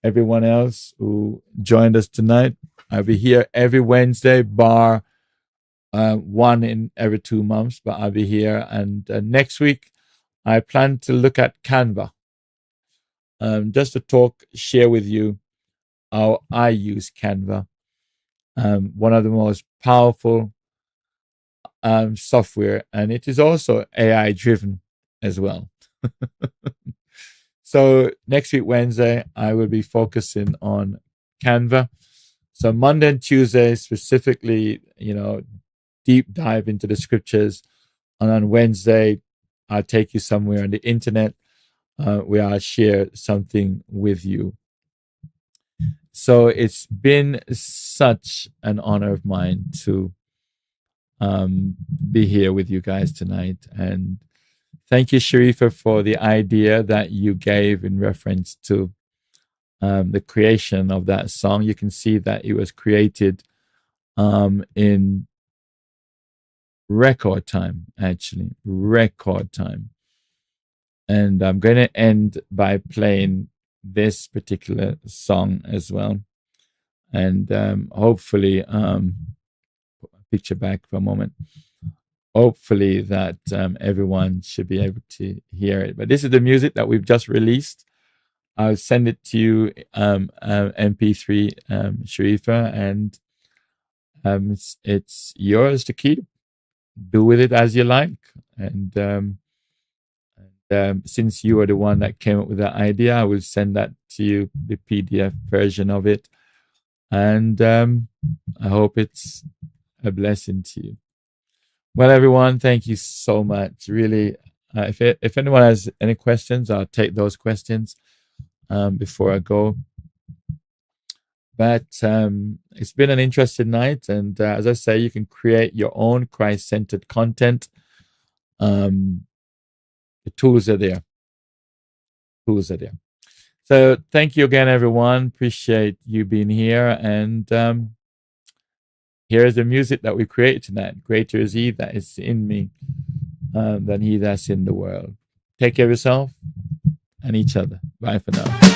everyone else who joined us tonight. I'll be here every Wednesday, bar one in every 2 months, but I'll be here. And next week, I plan to look at Canva, just to share with you how I use Canva. One of the most powerful software, and it is also AI driven as well. So next week, Wednesday, I will be focusing on Canva. So Monday and Tuesday, specifically, deep dive into the scriptures. And on Wednesday, I'll take you somewhere on the internet where I'll share something with you. So it's been such an honor of mine to be here with you guys tonight. And thank you, Sharifa, for the idea that you gave in reference to the creation of that song. You can see that it was created in record time, actually, record time. And I'm going to end by playing this particular song as well. And hopefully, put my picture back for a moment. Hopefully that everyone should be able to hear it. But this is the music that we've just released. I'll send it to you, MP3, Sharifa, and it's yours to keep. Do with it as you like. And since you are the one that came up with that idea, I will send that to you, the PDF version of it. And I hope it's a blessing to you. Well, everyone, thank you so much. Really, if anyone has any questions, I'll take those questions before I go. But it's been an interesting night. And as I say, you can create your own Christ-centered content. The tools are there. So thank you again, everyone. Appreciate you being here. And here's the music that we created tonight. Greater is he that is in me than he that's in the world. Take care of yourself and each other. Bye for now.